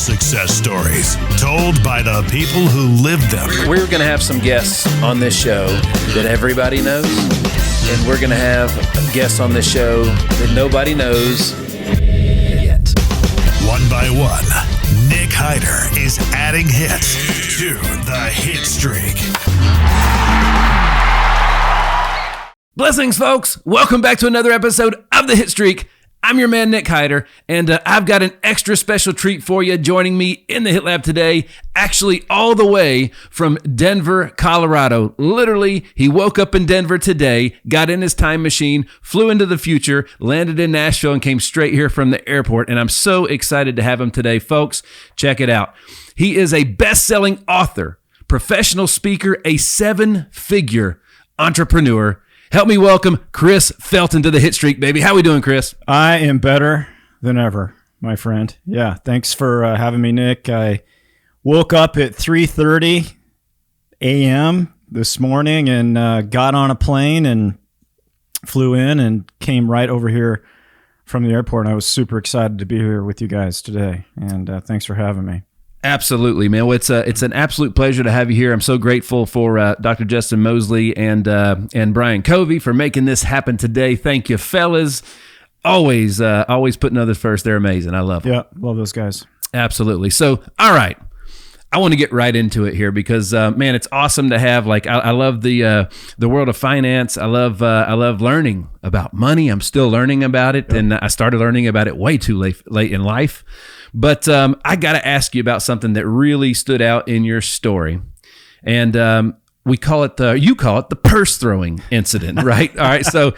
success stories told by the people who lived them. We're going to have some guests on this show that everybody knows, and we're going to have guests on this show that nobody knows yet. One by one, Nick Hyder is adding hits to the Hitstreak. Blessings, folks. Welcome back to another episode of the Hitstreak. I'm your man, Nick Hyder, and I've got an extra special treat for you joining me in the Hit Lab today, actually all the way from Denver, Colorado. Literally, he woke up in Denver today, got in his time machine, flew into the future, landed in Nashville, and came straight here from the airport, and I'm so excited to have him today. Folks, check it out. He is a best-selling author, professional speaker, a seven-figure entrepreneur. Help me welcome Chris Felton to the Hitstreak, baby. How we doing, Chris? I am better than ever, my friend. Yeah, thanks for having me, Nick. I woke up at 3:30 a.m. this morning and got on a plane and flew in and came right over here from the airport. And I was super excited to be here with you guys today, and thanks for having me. Absolutely, man. Well, it's an absolute pleasure to have you here. I'm so grateful for Dr. Justin Mosley and Brian Covey for making this happen today. Thank you, fellas. Always putting others first. They're amazing. I love them. Yeah, love those guys. Absolutely. So, all right. I want to get right into it here because, man, it's awesome to have. I love the world of finance. I love learning about money. I'm still learning about it, and I started learning about it way too late in life. But I got to ask you about something that really stood out in your story, and you call it the purse throwing incident, right? All right, so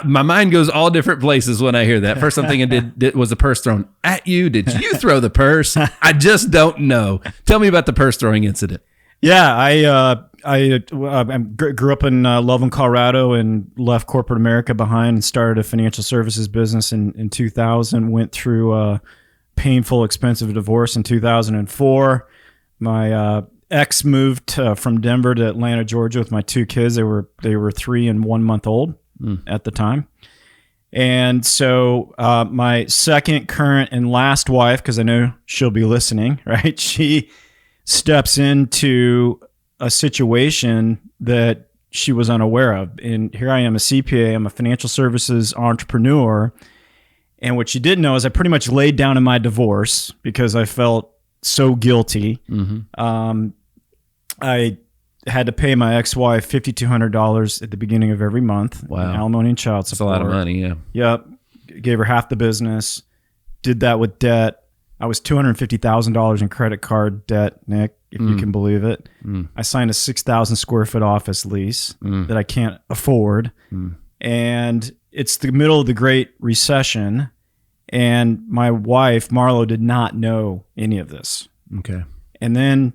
my mind goes all different places when I hear that. First, I'm thinking, was the purse thrown at you? Did you throw the purse? I just don't know. Tell me about the purse throwing incident. Yeah, I grew up in Loveland, Colorado, and left corporate America behind and started a financial services business in 2000. Went through a painful, expensive divorce in 2004. My ex moved from Denver to Atlanta, Georgia with my two kids. They were 3 and 1 month old at the time. And so my second, current, and last wife, because I know she'll be listening, right? She steps into a situation that she was unaware of. And here I am, a CPA. I'm a financial services entrepreneur. And what she didn't know is I pretty much laid down in my divorce because I felt so guilty. Mm-hmm. I had to pay my ex-wife $5,200 at the beginning of every month. Wow. Alimony and child support. That's a lot of money, yeah. Yep. Gave her half the business. Did that with debt. I was $250,000 in credit card debt, Nick, if you can believe it. I signed a 6,000 square foot office lease that I can't afford. And it's the middle of the Great Recession, and my wife, Marlo, did not know any of this. Okay. And then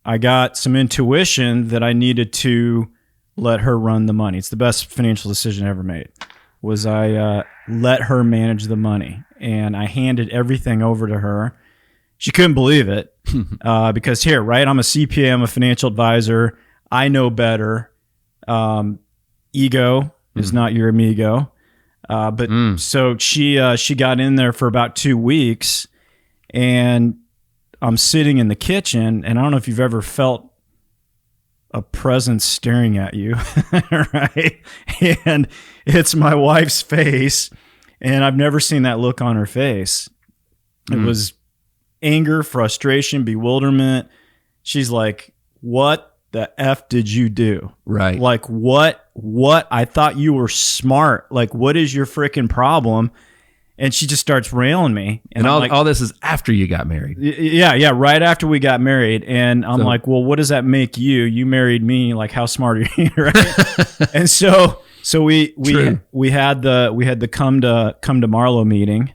I got some intuition that I needed to let her run the money. It's the best financial decision I ever made, was I let her manage the money. And I handed everything over to her. She couldn't believe it because here, right, I'm a CPA, I'm a financial advisor. I know better. Ego is not your amigo. So she got in there for about 2 weeks, and I'm sitting in the kitchen, and I don't know if you've ever felt a presence staring at you, right? And it's my wife's face, and I've never seen that look on her face. It was anger, frustration, bewilderment. She's like, "What the F did you do?" Right. Like, what? I thought you were smart. Like, what is your freaking problem? And she just starts railing me. And all this is after you got married. Yeah, right after we got married. And I'm like, well, what does that make you? You married me. Like, how smart are you? Right? And so we had the come to Marlo meeting,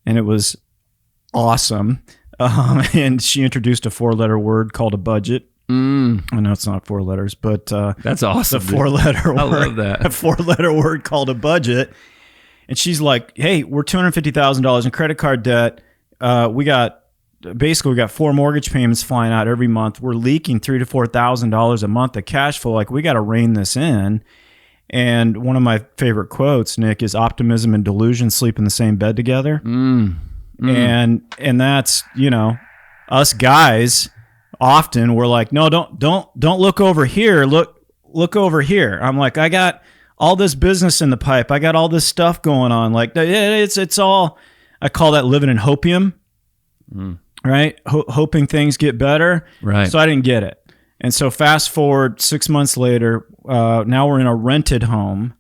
and it was awesome. And she introduced a 4-letter word called a budget. I know it's not 4 letters, but that's awesome. The 4-letter word. I love that. A 4-letter word called a budget. And she's like, "Hey, we're $250,000 in credit card debt. We got 4 mortgage payments flying out every month. We're leaking $3,000 to $4,000 a month of cash flow. Like, we got to rein this in." And one of my favorite quotes, Nick, is optimism and delusion sleep in the same bed together. And that's, us guys often we're like, no, don't look over here. Look over here. I'm like, I got all this business in the pipe. I got all this stuff going on. Like it's all, I call that living in hopium, right? Hoping things get better. Right. So I didn't get it. And so fast forward 6 months later, now we're in a rented home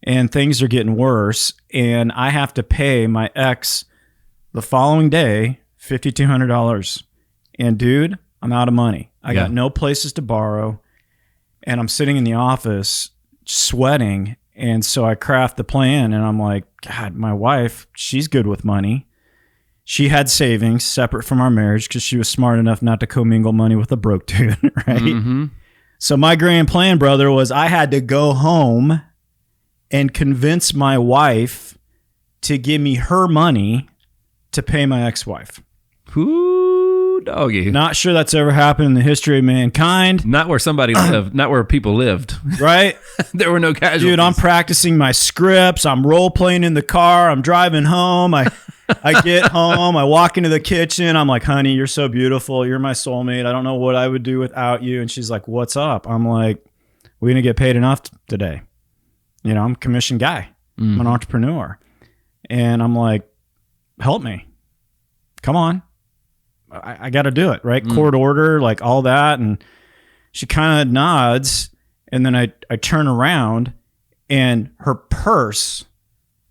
and things are getting worse. And I have to pay my ex the following day, $5,200. And dude, I'm out of money. I got no places to borrow. And I'm sitting in the office sweating. And so I craft the plan and I'm like, God, my wife, she's good with money. She had savings separate from our marriage because she was smart enough not to commingle money with a broke dude, right? Mm-hmm. So my grand plan, brother, was I had to go home and convince my wife to give me her money to pay my ex-wife. Ooh, doggy. Not sure that's ever happened in the history of mankind. Not where somebody lived, not where people lived. Right? There were no casualties. Dude, I'm practicing my scripts. I'm role-playing in the car. I'm driving home. I get home. I walk into the kitchen. I'm like, honey, you're so beautiful. You're my soulmate. I don't know what I would do without you. And she's like, what's up? I'm like, we didn't get paid enough today. I'm a commission guy. I'm an entrepreneur. And I'm like, help me. Come on. I got to do it, right? Court order, like all that. And she kind of nods. And then I turn around and her purse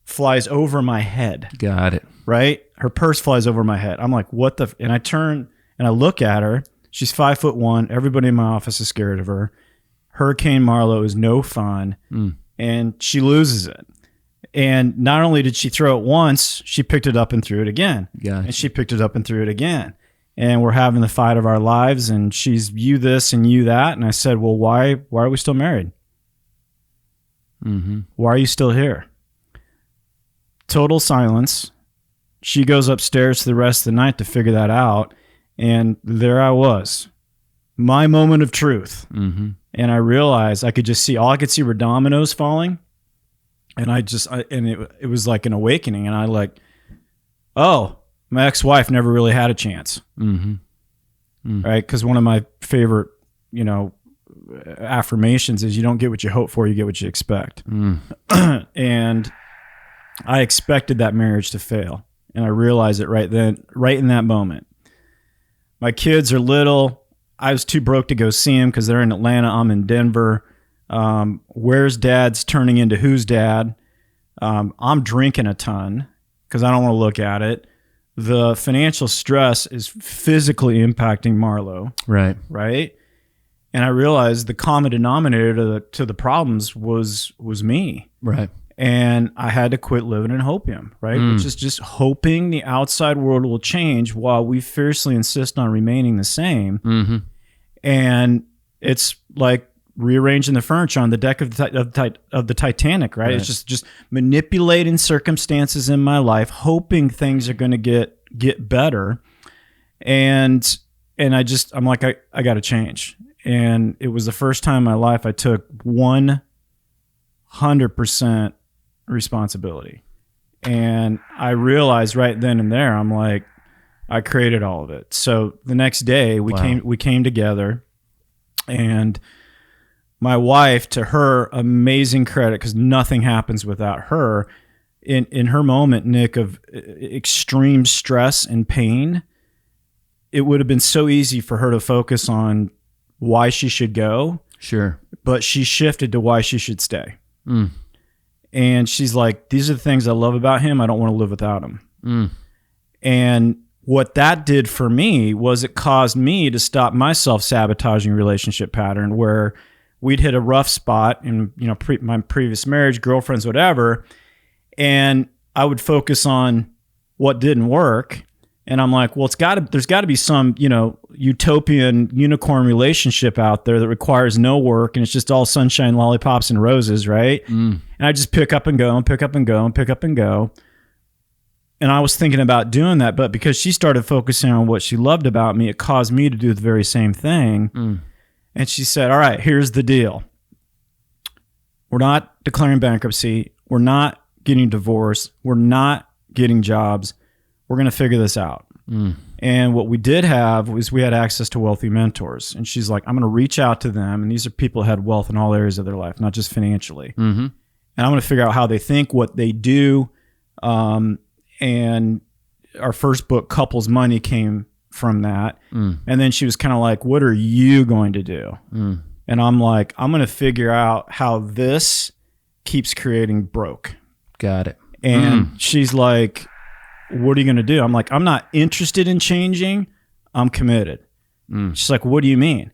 flies over my head. Got it. Right? Her purse flies over my head. I'm like, what the? And I turn and I look at her. She's 5'1". Everybody in my office is scared of her. Hurricane Marlo is no fun. And she loses it. And not only did she throw it once, she picked it up and threw it again. Gotcha. And she picked it up and threw it again. And we're having the fight of our lives. And she's you this and you that. And I said, well, why are we still married? Why are you still here? Total silence. She goes upstairs for the rest of the night to figure that out. And there I was. My moment of truth. And I realized I could just see, all I could see were dominoes falling. And it was like an awakening. And I like, oh, my ex-wife never really had a chance. Right? Because one of my favorite, affirmations is you don't get what you hope for, you get what you expect. And I expected that marriage to fail. And I realized it right in that moment. My kids are little. I was too broke to go see them because they're in Atlanta. I'm in Denver. Where's dad's turning into who's dad? I'm drinking a ton because I don't want to look at it. The financial stress is physically impacting Marlo. Right. And I realized the common denominator to the problems was me. Right. And I had to quit living in hopium, right? Which is just hoping the outside world will change while we fiercely insist on remaining the same. And it's like rearranging the furniture on the deck of the Titanic, right? It's just manipulating circumstances in my life, hoping things are going to get better. And I'm like, I got to change. And it was the first time in my life I took 100% responsibility. And I realized right then and there, I'm like, I created all of it. So the next day we came together, and my wife, to her amazing credit, because nothing happens without her, in her moment, Nick, of extreme stress and pain, it would have been so easy for her to focus on why she should go. Sure. But she shifted to why she should stay. And she's like, these are the things I love about him. I don't want to live without him. And what that did for me was it caused me to stop my self-sabotaging relationship pattern where we'd hit a rough spot in my previous marriage, girlfriends, whatever, and I would focus on what didn't work. And I'm like, well, there's got to be some, utopian unicorn relationship out there that requires no work and it's just all sunshine, lollipops, and roses, right? And I just pick up and go and pick up and go and pick up and go. And I was thinking about doing that, but because she started focusing on what she loved about me, it caused me to do the very same thing. And she said, all right, here's the deal. We're not declaring bankruptcy. We're not getting divorced. We're not getting jobs. We're going to figure this out. And what we did have was we had access to wealthy mentors. And she's like, I'm going to reach out to them. And these are people who had wealth in all areas of their life, not just financially. And I'm going to figure out how they think, what they do. And our first book, Couples Money, came from that. And then she was kind of like, what are you going to do? And I'm like, I'm going to figure out how this keeps creating broke. Got it. And she's like, what are you going to do? I'm like, I'm not interested in changing. I'm committed. She's like, what do you mean?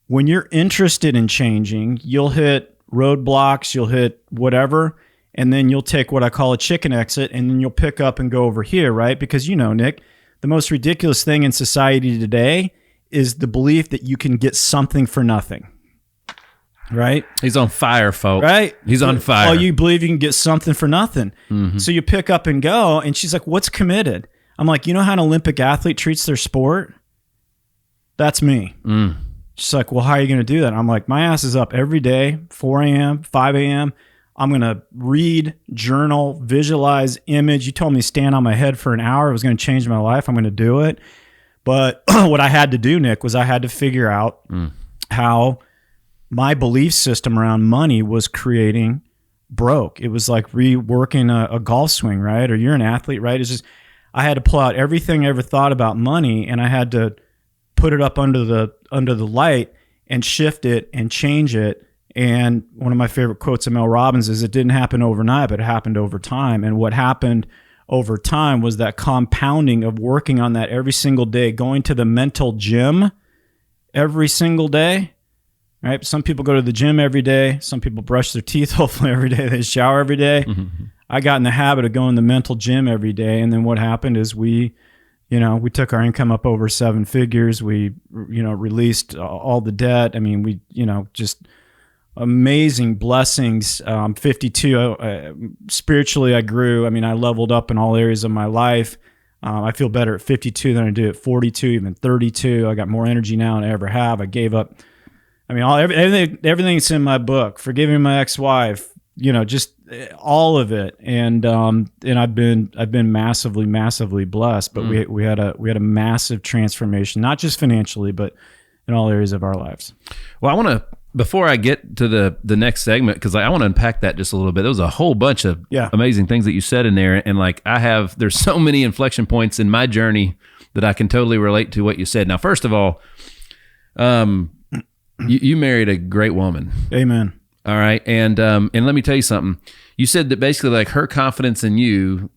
When you're interested in changing, you'll hit roadblocks, you'll hit whatever, and then you'll take what I call a chicken exit, and then you'll pick up and go over here, right? Because Nick, the most ridiculous thing in society today is the belief that you can get something for nothing. Right? He's on fire, folks. Right? He's on fire. Oh, you believe you can get something for nothing. So you pick up and go, and she's like, what's committed? I'm like, you know how an Olympic athlete treats their sport? That's me. She's like, well, how are you going to do that? I'm like, my ass is up every day, 4 a.m., 5 a.m. I'm going to read, journal, visualize, image. You told me to stand on my head for an hour. It was going to change my life. I'm going to do it. But what I had to do, Nick, was I had to figure out how my belief system around money was creating broke. It was like reworking a golf swing, right? Or you're an athlete, right? It's just, I had to pull out everything I ever thought about money, and I had to put it up under the light and shift it and change it. And one of my favorite quotes of Mel Robbins is, it didn't happen overnight, but it happened over time. And what happened over time was that compounding of working on that every single day, going to the mental gym every single day. Right? Some people go to the gym every day. Some people brush their teeth hopefully every day. They shower every day. I got in the habit of going to the mental gym every day. And then what happened is we took our income up over 7 figures. We, released all the debt. I mean, we, just amazing blessings. 52. Spiritually, I grew. I mean, I leveled up in all areas of my life. I feel better at 52 than I do at 42, even 32. I got more energy now than I ever have. I gave up. I mean, everything's in my book. Forgiving my ex-wife, just all of it, and I've been massively blessed. But we had a massive transformation, not just financially, but in all areas of our lives. Well, I want to, before I get to the next segment, because I want to unpack that just a little bit. There was a whole bunch of amazing things that you said in there, and there's so many inflection points in my journey that I can totally relate to what you said. Now, first of all, You married a great woman. Amen. All right. And let me tell you something. You said that basically like her confidence in you,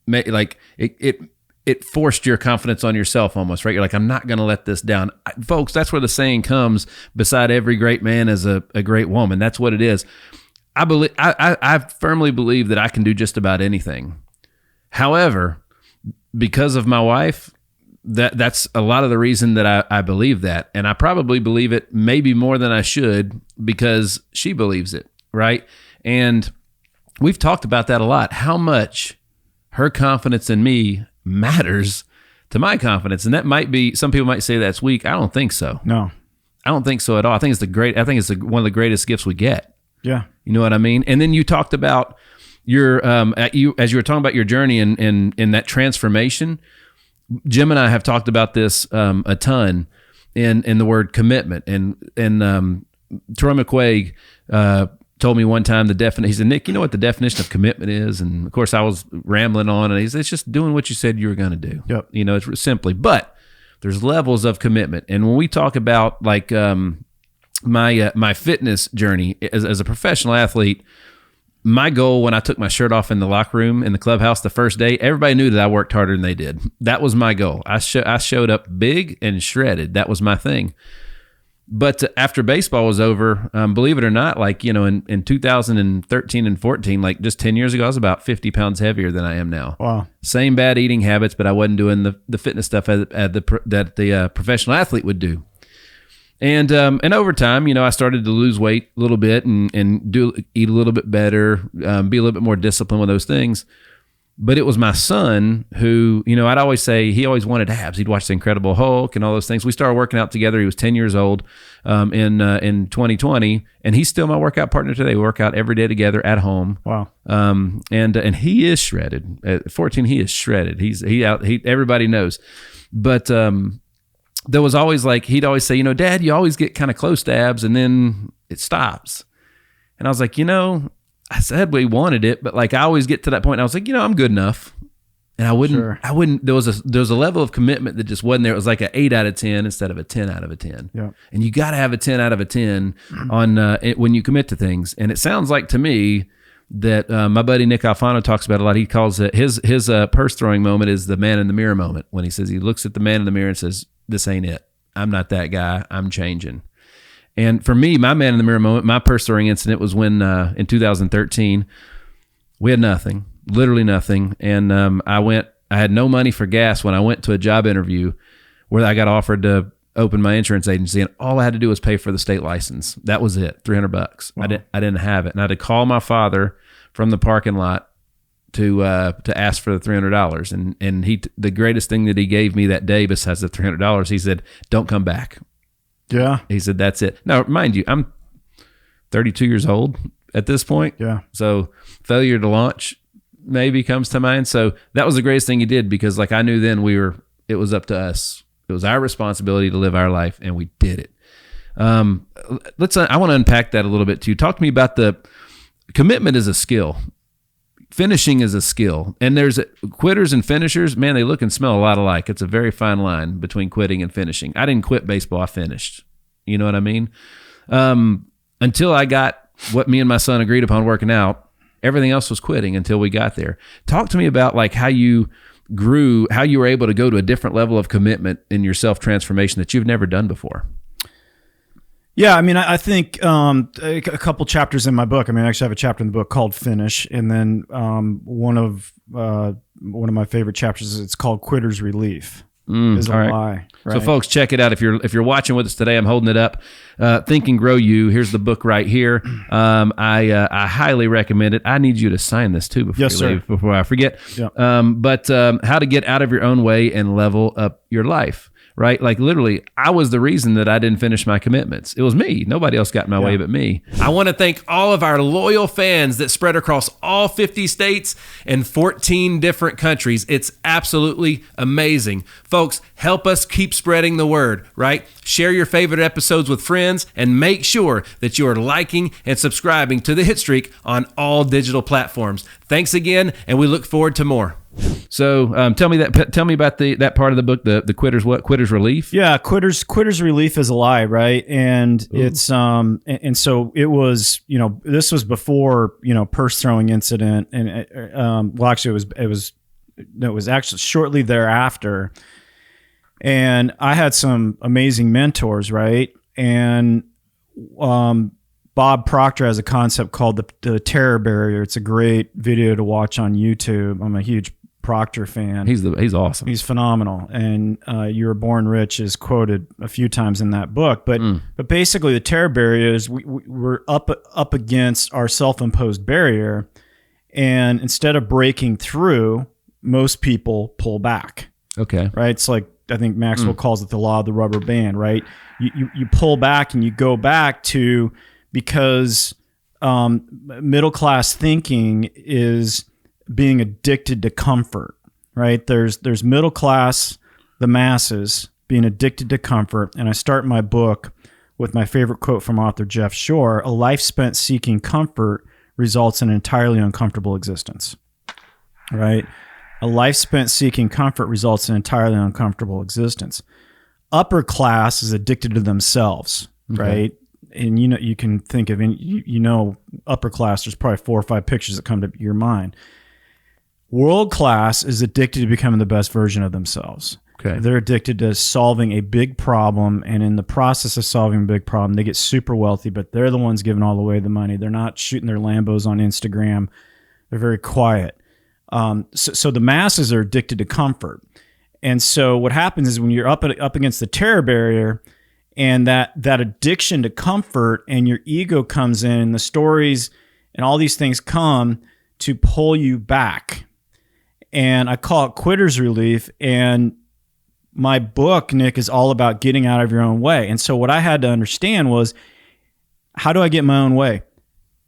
like it forced your confidence on yourself almost, right? You're like, I'm not going to let this down. Folks, that's where the saying comes, beside every great man is a great woman. That's what it is. I firmly believe that I can do just about anything. However, because of my wife, that's a lot of the reason that I believe that. And I probably believe it maybe more than I should because she believes it, right? And we've talked about that a lot, how much her confidence in me matters to my confidence. And that might be, some people might say that's weak. I don't think so. No. I don't think so at all. I think it's one of the greatest gifts we get. Yeah. You know what I mean? And then you talked about your, as you were talking about your journey in that transformation. Jim and I have talked about this a ton in the word commitment. And Troy McQuaig told me one time he said, Nick, you know what the definition of commitment is? And of course I was rambling on, and he said, it's just doing what you said you were going to do. Yep. It's simply, but there's levels of commitment. And when we talk about like my fitness journey as a professional athlete, my goal when I took my shirt off in the locker room in the clubhouse the first day, everybody knew that I worked harder than they did. That was my goal. I showed up big and shredded. That was my thing. But after baseball was over, believe it or not, like, in 2013 and 14, like just 10 years ago, I was about 50 pounds heavier than I am now. Wow. Same bad eating habits, but I wasn't doing the fitness stuff that the professional athlete would do. And over time, I started to lose weight a little bit and eat a little bit better, be a little bit more disciplined with those things. But it was my son who, I'd always say he always wanted abs. He'd watch The Incredible Hulk and all those things. We started working out together. He was 10 years old in 2020, and he's still my workout partner today. We work out every day together at home. Wow. And he is shredded. At 14, he is shredded. Everybody knows. But there was always he'd always say, Dad, you always get kind of close to abs and then it stops. And I was like, I said we wanted it, but I always get to that point. And I was like, I'm good enough. And I wouldn't, there was a level of commitment that just wasn't there. It was like an 8 out of 10 instead of a 10 out of a 10. Yeah. And you got to have a 10 out of a 10 on when you commit to things. And it sounds like to me that my buddy Nick Alfano talks about a lot. He calls it his purse throwing moment is the man in the mirror moment, when he says he looks at the man in the mirror and says, this ain't it. I'm not that guy. I'm changing. And for me, my man in the mirror moment, my purse throwing incident was when in 2013, we had nothing, literally nothing. And I had no money for gas when I went to a job interview where I got offered to open my insurance agency, and all I had to do was pay for the state license. That was it, $300. Wow. I didn't have it. And I had to call my father from the parking lot to ask for the $300. And the greatest thing that he gave me that day besides the $300, he said, don't come back. Yeah. He said, that's it. Now, mind you, I'm 32 years old at this point. Yeah. So failure to launch maybe comes to mind. So that was the greatest thing he did, because I knew then it was up to us. It was our responsibility to live our life, and we did it. I want to unpack that a little bit too. Talk to me about the commitment is a skill. Finishing is a skill. And there's quitters and finishers, man, they look and smell a lot alike. It's a very fine line between quitting and finishing. I didn't quit baseball, I finished. You know what I mean? Until I got what me and my son agreed upon working out, everything else was quitting until we got there. Talk to me about how you grew, how you were able to go to a different level of commitment in your self-transformation that you've never done before. Yeah, I mean, I think a couple chapters in my book. I mean, I actually have a chapter in the book called "Finish," and then one of my favorite chapters. It's called "Quitter's Relief." Is a lie. Right? So, folks, check it out. If you're watching with us today, I'm holding it up. Think and Grow You. Here's the book right here. I highly recommend it. I need you to sign this too before you leave, before I forget. Yeah. But how to get out of your own way and level up your life. Right? Literally, I was the reason that I didn't finish my commitments. It was me. Nobody else got in my way but me. I want to thank all of our loyal fans that spread across all 50 states and 14 different countries. It's absolutely amazing. Folks, help us keep spreading the word, right? Share your favorite episodes with friends and make sure that you are liking and subscribing to the Hitstreak on all digital platforms. Thanks again, and we look forward to more. So tell me about that part of the book, the Quitter's Relief. Yeah, Quitter's Relief is a lie, right? And it's and so it was, this was before, purse throwing incident, and well, actually it was actually shortly thereafter. And I had some amazing mentors, right? And Bob Proctor has a concept called the terror barrier. It's a great video to watch on YouTube. I'm a huge Proctor fan. He's awesome. He's phenomenal. And You Were Born Rich is quoted a few times in that book. But basically the terror barrier is we're up against our self-imposed barrier, and instead of breaking through, most people pull back. Okay. Right? It's like, I think Maxwell calls it the law of the rubber band, right? You pull back and you go back to, because middle class thinking is being addicted to comfort, right? There's middle class, the masses, being addicted to comfort. And I start my book with my favorite quote from author Jeff Shore: "A life spent seeking comfort results in an entirely uncomfortable existence." Right? A life spent seeking comfort results in an entirely uncomfortable existence. Upper class is addicted to themselves, right? And you can think of upper class, there's probably 4 or 5 pictures that come to your mind. World class is addicted to becoming the best version of themselves. Okay. They're addicted to solving a big problem, and in the process of solving a big problem, they get super wealthy, but they're the ones giving all away the money. They're not shooting their Lambos on Instagram. They're very quiet. So the masses are addicted to comfort. And so what happens is when you're up against the terror barrier, and that addiction to comfort, and your ego comes in, and the stories and all these things come to pull you back. And I call it quitter's relief. And my book, Nick, is all about getting out of your own way. And so what I had to understand was, how do I get my own way?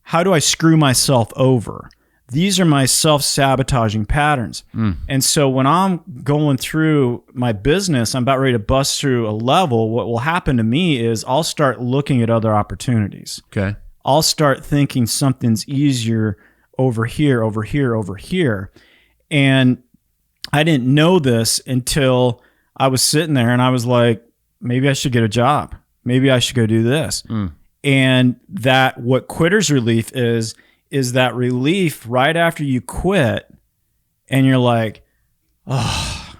How do I screw myself over? These are my self-sabotaging patterns. And so when I'm going through my business, I'm about ready to bust through a level, what will happen to me is I'll start looking at other opportunities. Okay. I'll start thinking something's easier over here, over here, over here. And I didn't know this until I was sitting there and I was like, maybe I should get a job. Maybe I should go do this. And that what quitter's relief is that relief right after you quit and you're like, oh,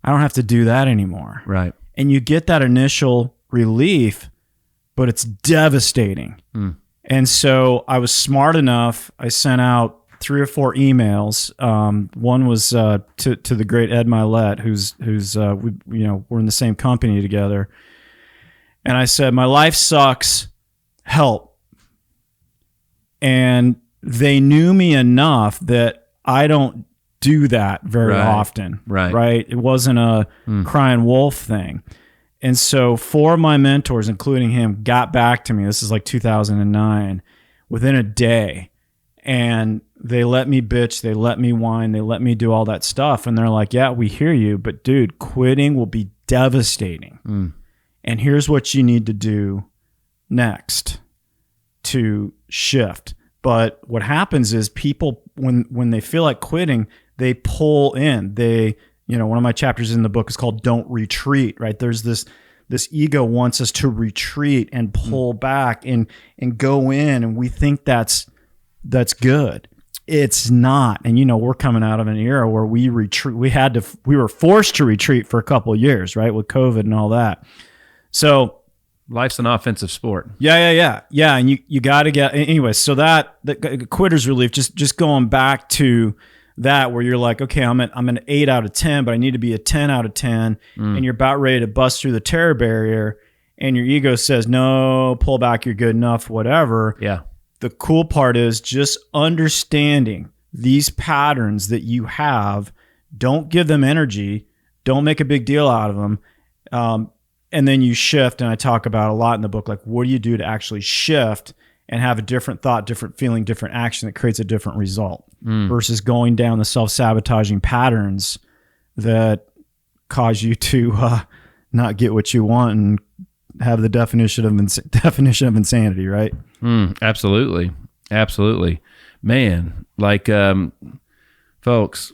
I don't have to do that anymore. Right. And you get that initial relief, but it's devastating. And so I was smart enough. I sent out 3 or 4 emails. One was to the great Ed Milet, who's we're in the same company together. And I said, my life sucks. Help. And they knew me enough that I don't do that very often. Right. It wasn't a crying wolf thing. And so 4 of my mentors, including him, got back to me. This is like 2009, within a day. And they let me bitch. They let me whine. They let me do all that stuff. And they're like, yeah, we hear you. But dude, quitting will be devastating. And here's what you need to do next to shift. But what happens is people, when they feel like quitting, they pull in. One of my chapters in the book is called Don't Retreat, right? There's this ego wants us to retreat and pull back and go in, and we think that's good. It's not. And we're coming out of an era where we retreat. We were forced to retreat for a couple of years, right? With COVID and all that. So life's an offensive sport. Yeah. And you got to get, anyway, so that the quitter's relief, just going back to that, where you're like, okay, I'm an 8 out of 10, but I need to be a 10 out of 10. And you're about ready to bust through the terror barrier and your ego says, no, pull back, you're good enough, whatever. Yeah. The cool part is just understanding these patterns that you have. Don't give them energy. Don't make a big deal out of them. And then you shift, and I talk about a lot in the book, like what do you do to actually shift and have a different thought, different feeling, different action that creates a different result versus going down the self-sabotaging patterns that cause you to not get what you want and have the definition of insanity, right? Absolutely. Man, like folks,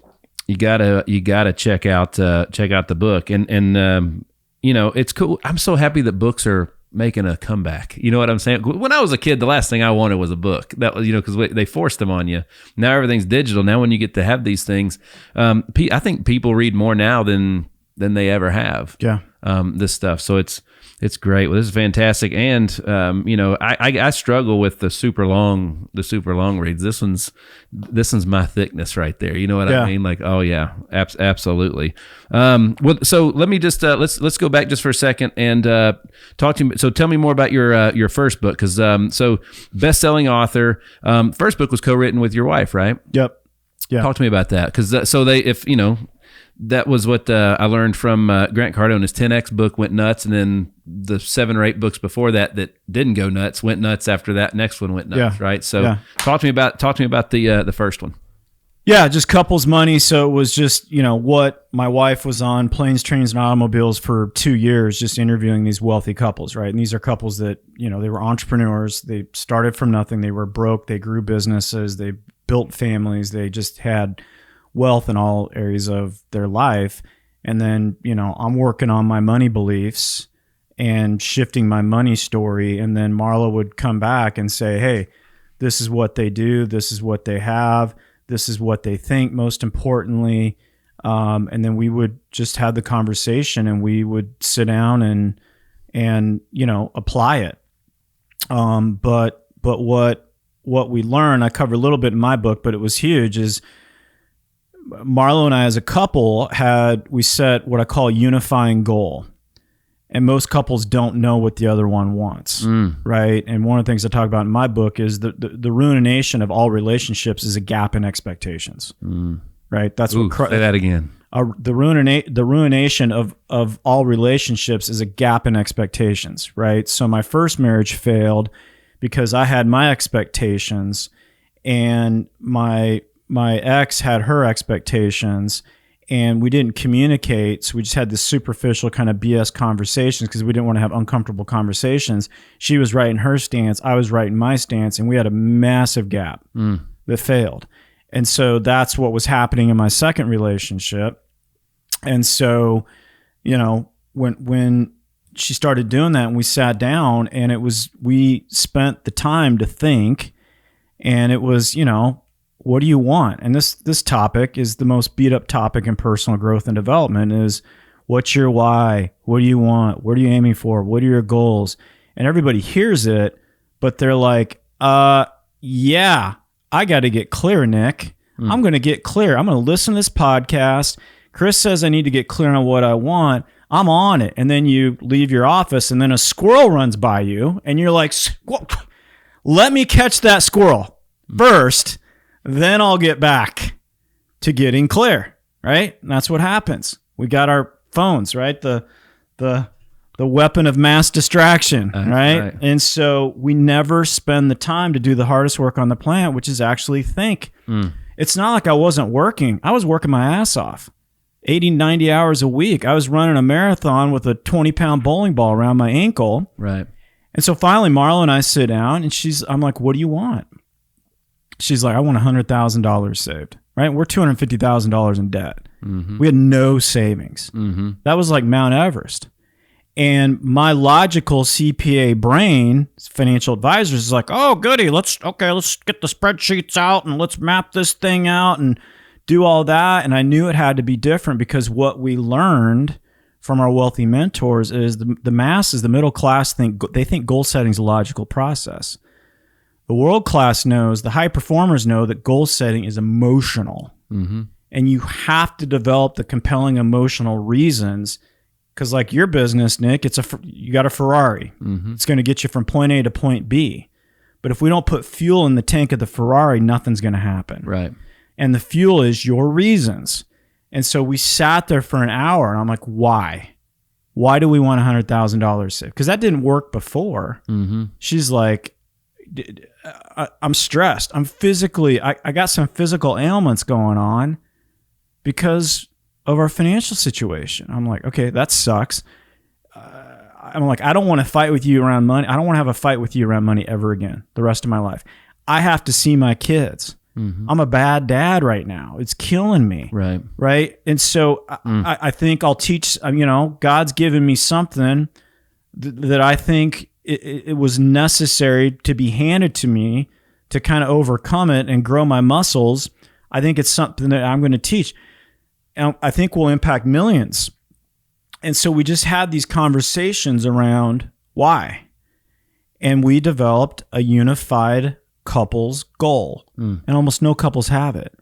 you gotta check out the book, and it's cool. I'm so happy that books are making a comeback. You know what I'm saying? When I was a kid, the last thing I wanted was a book. That was, because they forced them on you. Now everything's digital. Now when you get to have these things, I think people read more now than they ever have. Yeah. This stuff. So it's great. Well, this is fantastic. And, I struggle with the super long reads. This one's my thickness right there. You know what I mean? Like, oh yeah, absolutely. So let me just, let's go back just for a second and, talk to me. So tell me more about your first book. Cause, so best-selling author, first book was co-written with your wife, right? Yep. Yeah. Talk to me about that. Cause that was what I learned from Grant Cardone. His 10X book went nuts, and then the 7 or 8 books before that didn't go nuts went nuts after that next one went nuts, right? So talk to me about the first one. Yeah, just couples money. So it was just, what my wife was on planes, trains, and automobiles for 2 years, just interviewing these wealthy couples, right? And these are couples that, they were entrepreneurs. They started from nothing. They were broke. They grew businesses. They built families. They just had wealth in all areas of their life. And then, I'm working on my money beliefs and shifting my money story. And then Marla would come back and say, hey, this is what they do. This is what they have. This is what they think, most importantly. And then we would just have the conversation, and we would sit down and apply it. But what we learned, I cover a little bit in my book, but it was huge, is Marlo and I as a couple we set what I call a unifying goal. And most couples don't know what the other one wants, right? And one of the things I talk about in my book is the ruination of all relationships is a gap in expectations. right? That's Ooh, say that again. The ruination of all relationships is a gap in expectations, right? So my first marriage failed because I had my expectations and my ex had her expectations, and we didn't communicate. So we just had this superficial kind of BS conversations because we didn't want to have uncomfortable conversations. She was right in her stance, I was right in my stance, and we had a massive gap that failed. And so that's what was happening in my second relationship. And so, you know, when she started doing that and we sat down, and we spent the time to think, and it was, you know, what do you want? And this topic is the most beat up topic in personal growth and development is, what's your why? What do you want? What are you aiming for? What are your goals? And everybody hears it, but they're like, yeah, I got to get clear, Nick. I'm going to get clear. I'm going to listen to this podcast. Chris says I need to get clear on what I want. I'm on it. And then you leave your office, and then a squirrel runs by you, and you're like, let me catch that squirrel first, then I'll get back to getting clear, right? And that's what happens. We got our phones, right? The weapon of mass distraction, right? And so we never spend the time to do the hardest work on the planet, which is actually think. It's not like I wasn't working. I was working my ass off, 80, 90 hours a week. I was running a marathon with a 20-pound bowling ball around my ankle. Right. And so finally, Marla and I sit down, and I'm like, what do you want? She's like, I want $100,000 saved, right? We're $250,000 in debt. We had no savings. That was like Mount Everest. And my logical CPA brain, financial advisors, is like, oh, goody, let's get the spreadsheets out and let's map this thing out and do all that. And I knew it had to be different because what we learned from our wealthy mentors is the masses, the middle class, think goal setting is a logical process. The world class knows, the high performers know that goal setting is emotional. And you have to develop the compelling emotional reasons. Because like your business, Nick, you got a Ferrari. It's going to get you from point A to point B. But if we don't put fuel in the tank of the Ferrari, nothing's going to happen. Right. And the fuel is your reasons. And so we sat there for an hour, and I'm like, why? Why do we want $100,000 saved? Because that didn't work before. She's like, I'm stressed. I'm physically, I got some physical ailments going on because of our financial situation. I'm like, okay, that sucks. I'm like, I don't want to fight with you around money. I don't want to have a fight with you around money ever again the rest of my life. I have to see my kids. I'm a bad dad right now. It's killing me. Right. And so I think I'll teach, God's given me something that I think it was necessary to be handed to me to kind of overcome it and grow my muscles. I think it's something that I'm going to teach. And I think will impact millions. And so we just had these conversations around why. And we developed a unified couples goal. And almost no couples have it.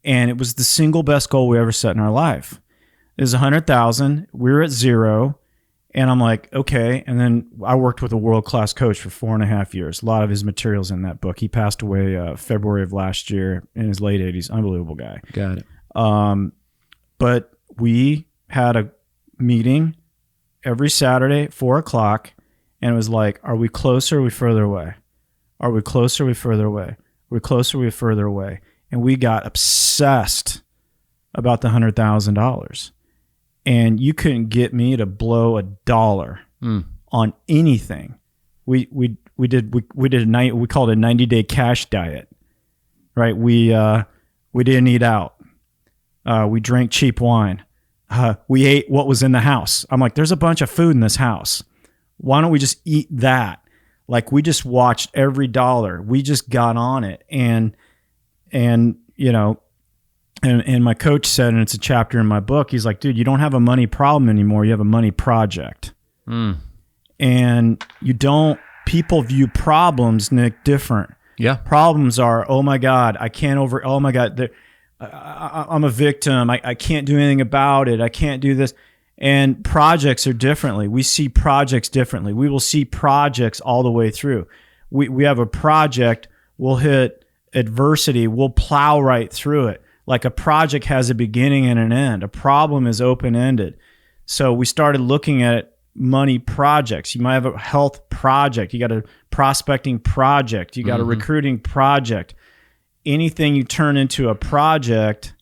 And it was the single best goal we ever set in our life. It was 100,000. We were at zero. And I'm like, okay. And then I worked with a world-class coach for 4.5 years. A lot of his materials in that book. He passed away February of last year in his late 80s. Unbelievable guy. Got it. But we had a meeting every Saturday at 4:00, and it was like, are we closer or are we further away? Are we closer or are we further away? Are we closer or are we further away? And we got obsessed about the $100,000. And you couldn't get me to blow $1 on anything. We did a night, we called it a 90-day cash diet, right? We didn't eat out. We drank cheap wine. We ate what was in the house. I'm like, there's a bunch of food in this house. Why don't we just eat that? Like, we just watched every dollar. We just got on it. And my coach said, and it's a chapter in my book, he's like, dude, you don't have a money problem anymore. You have a money project. And people view problems, Nick, different. Yeah. Problems are, oh my God, I'm a victim. I can't do anything about it. I can't do this. And projects are differently. We see projects differently. We will see projects all the way through. We have a project, we'll hit adversity, we'll plow right through it. Like a project has a beginning and an end. A problem is open-ended. So we started looking at money projects. You might have a health project. You got a prospecting project. You got a recruiting project. Anything you turn into a project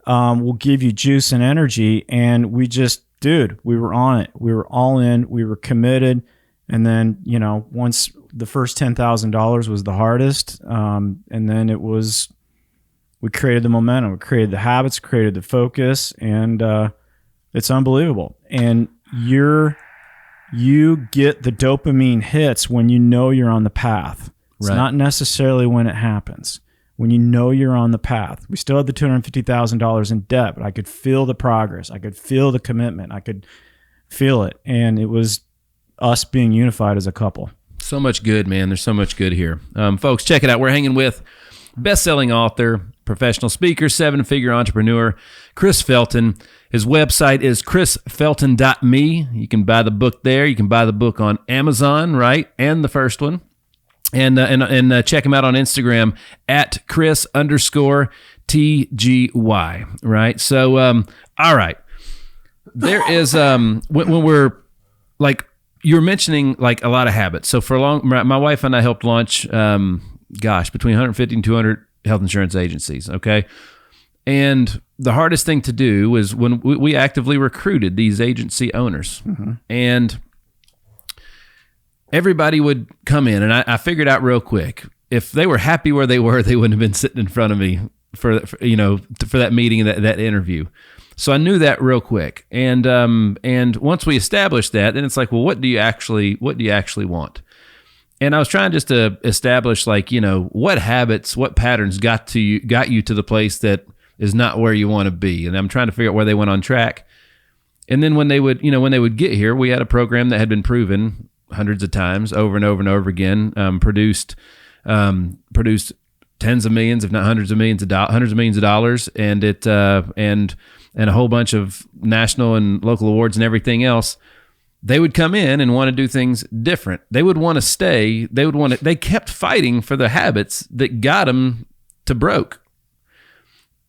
will give you juice and energy. And we just, we were on it. We were all in. We were committed. And then, once the first $10,000 was the hardest, and then we created the momentum, we created the habits, created the focus, and it's unbelievable. And you get the dopamine hits when you know you're on the path. It's not necessarily when it happens. When you know you're on the path. We still had the $250,000 in debt, but I could feel the progress. I could feel the commitment. I could feel it. And it was us being unified as a couple. So much good, man. There's so much good here. Folks, check it out. We're hanging with best-selling author, professional speaker, seven-figure entrepreneur, Chris Felton. His website is chrisfelton.me. You can buy the book there. You can buy the book on Amazon, right? And the first one. And check him out on Instagram at Chris_TGY, right? So, all right. There is, when we're like, you're mentioning like a lot of habits. So for a long, my wife and I helped launch, between 150 and 200 health insurance agencies. Okay. And the hardest thing to do was when we actively recruited these agency owners, and everybody would come in, and I figured out real quick, if they were happy where they were, they wouldn't have been sitting in front of me for that meeting and that interview. So I knew that real quick. And once we established that, then it's like, well, what do you actually want? And I was trying just to establish, like, what habits, what patterns got you to the place that is not where you want to be. And I'm trying to figure out where they went on track. And then when they would get here, we had a program that had been proven hundreds of times over and over and over again, produced tens of millions, if not hundreds of millions of dollars, and it and a whole bunch of national and local awards and everything else. They would come in and want to do things different. They would want to stay. They kept fighting for the habits that got them to broke.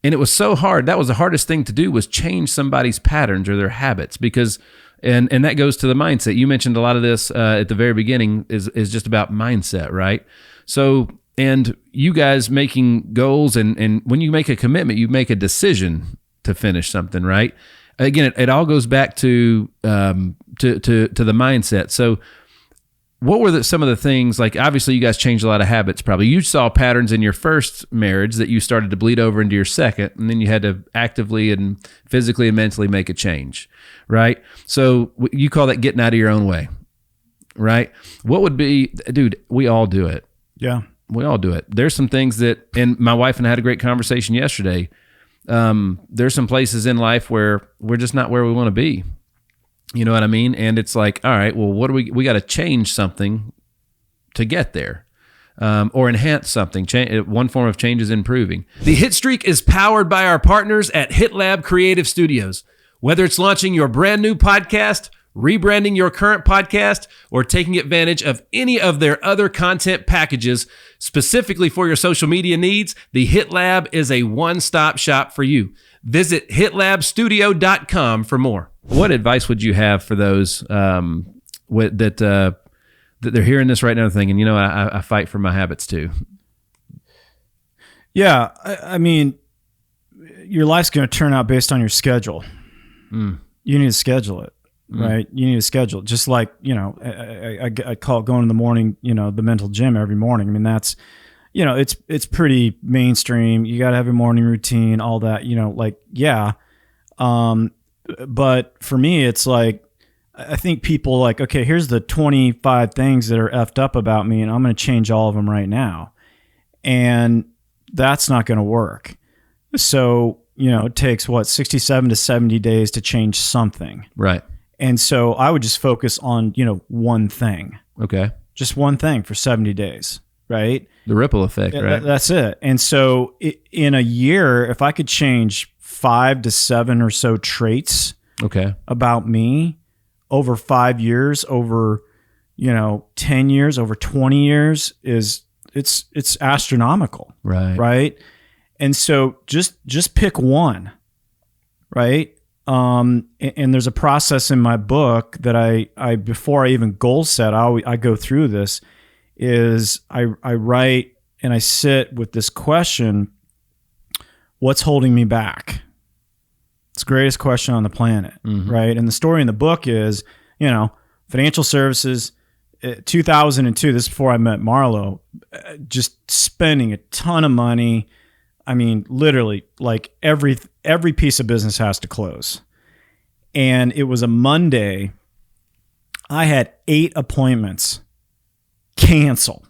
And it was so hard. That was the hardest thing to do, was change somebody's patterns or their habits, because and that goes to the mindset. You mentioned a lot of this at the very beginning is just about mindset, right? So, and you guys making goals, and when you make a commitment, you make a decision to finish something, right? Again, it all goes back to the mindset. So what were some of the things, like, obviously you guys changed a lot of habits probably. You saw patterns in your first marriage that you started to bleed over into your second, and then you had to actively and physically and mentally make a change, right? So you call that getting out of your own way, right? What would be, dude, we all do it. Yeah. We all do it. There's some things that, and my wife and I had a great conversation yesterday. There's some places in life where we're just not where we want to be. You know what I mean? And it's like, all right, well, what do we got to change something to get there, or enhance something. One form of change is improving. The Hitstreak is powered by our partners at HitLab Creative Studios. Whether it's launching your brand new podcast, rebranding your current podcast, or taking advantage of any of their other content packages specifically for your social media needs, the HitLab is a one-stop shop for you. Visit hitlabstudio.com for more. What advice would you have for those that they're hearing this right now thinking, I fight for my habits too? Yeah, I mean, your life's going to turn out based on your schedule. You need to schedule it. Right. You need to schedule it. Just like, I call it going in the morning, the mental gym every morning. I mean, that's, it's pretty mainstream. You got to have a morning routine, all that, yeah. But for me, it's like, I think people like, okay, here's the 25 things that are effed up about me, and I'm going to change all of them right now. And that's not going to work. So, it takes 67 to 70 days to change something. Right. And so I would just focus on, one thing. Okay. Just one thing for 70 days, right? The ripple effect, right? That's it. And so in a year, if I could change 5 to 7 or so traits about me over 5 years, over, 10 years, over 20 years, it's astronomical. Right. Right. And so just pick one, right? And there's a process in my book that I before I even goal set, I go through this, is I write and I sit with this question: what's holding me back? It's the greatest question on the planet, right? And the story in the book is, financial services, 2002, this is before I met Marlo, just spending a ton of money. I mean, literally, like every piece of business has to close. And it was a Monday. I had 8 appointments cancel.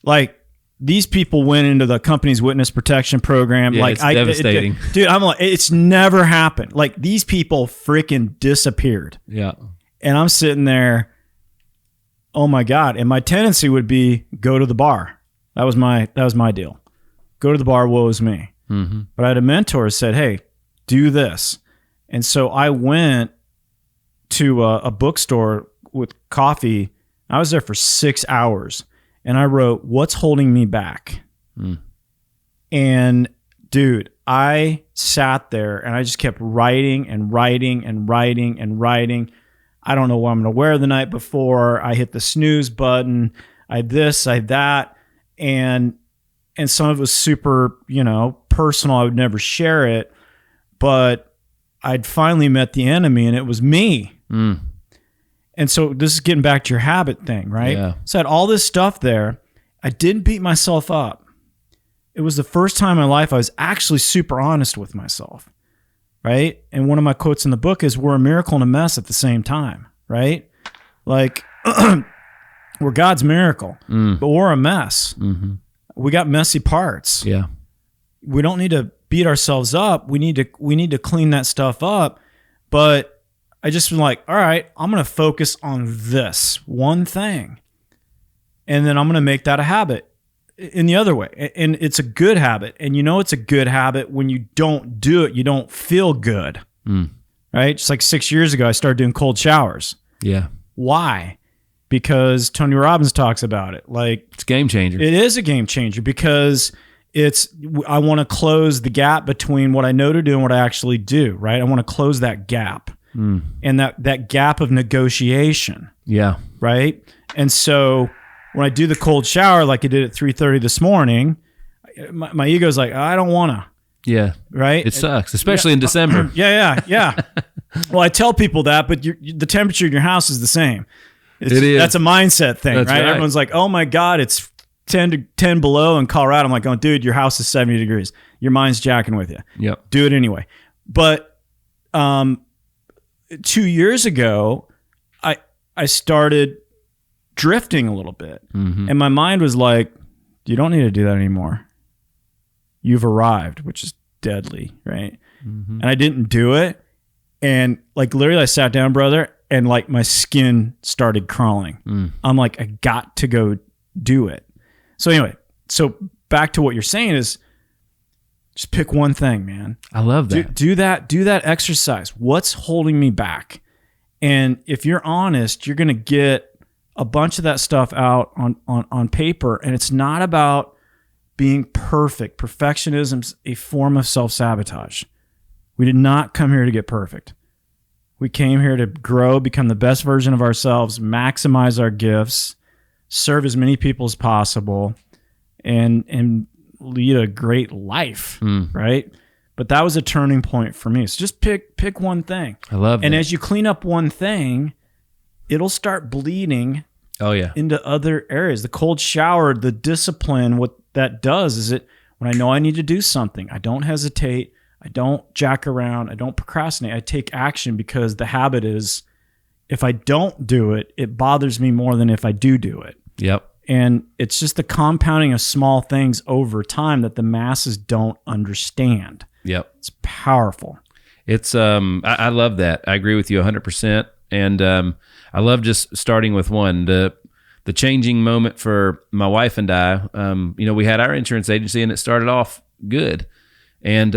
Like, these people went into the company's witness protection program. Yeah, like, it's devastating. Dude, I'm like, it's never happened. Like, these people freaking disappeared. Yeah. And I'm sitting there, oh my God. And my tendency would be go to the bar. That was my deal. Go to the bar, woe is me. But I had a mentor who said, hey, do this. And so I went to a bookstore with coffee. I was there for 6 hours. And I wrote, what's holding me back? And dude, I sat there and I just kept writing and writing and writing and writing. I don't know what I'm going to wear the night before. I hit the snooze button. I this, I that. And some of it was super, personal. I would never share it. But I'd finally met the enemy, and it was me. And so this is getting back to your habit thing, right? Yeah. So I had all this stuff there. I didn't beat myself up. It was the first time in my life I was actually super honest with myself, right? And one of my quotes in the book is, we're a miracle and a mess at the same time, right? Like, we're God's miracle, but we're a mess. We got messy parts. Yeah. We don't need to beat ourselves up. We need to clean that stuff up. But I just was like, all right, I'm going to focus on this one thing. And then I'm going to make that a habit in the other way. And it's a good habit. And it's a good habit when you don't do it, you don't feel good. Right? Just like 6 years ago, I started doing cold showers. Yeah. Why? Because Tony Robbins talks about it. Like, it's a game changer. It is a game changer because I want to close the gap between what I know to do and what I actually do, right? I want to close that gap. And that gap of negotiation. Yeah. Right? And so when I do the cold shower, like I did at 3:30 this morning, my ego's like, I don't want to. Yeah. Right? It sucks, especially in December. Yeah. Well, I tell people that, but the temperature in your house is the same. It is. That's a mindset thing, That's right? right? Everyone's like, oh my God, it's 10 below in Colorado. I'm like, oh, dude, your house is 70 degrees. Your mind's jacking with you. Yep. Do it anyway. But 2 years ago, I started drifting a little bit. And my mind was like, you don't need to do that anymore. You've arrived, which is deadly, right? And I didn't do it. And like literally I sat down, brother, and like my skin started crawling. I'm like, I got to go do it. So anyway, back to what you're saying is just pick one thing, man. I love that. Do that exercise. What's holding me back? And if you're honest, you're going to get a bunch of that stuff out on paper. And it's not about being perfect. Perfectionism's a form of self-sabotage. We did not come here to get perfect. We came here to grow, become the best version of ourselves, maximize our gifts, serve as many people as possible, and lead a great life, right? But that was a turning point for me. So just pick one thing. I love that. And as you clean up one thing, it'll start bleeding into other areas. The cold shower, the discipline, what that does is when I know I need to do something, I don't hesitate, I don't jack around, I don't procrastinate, I take action because the habit is if I don't do it, it bothers me more than if I do it. Yep. And it's just the compounding of small things over time that the masses don't understand. Yep. It's powerful. It's I love that. I agree with you 100%. And I love just starting with one. The changing moment for my wife and I, we had our insurance agency and it started off good. And,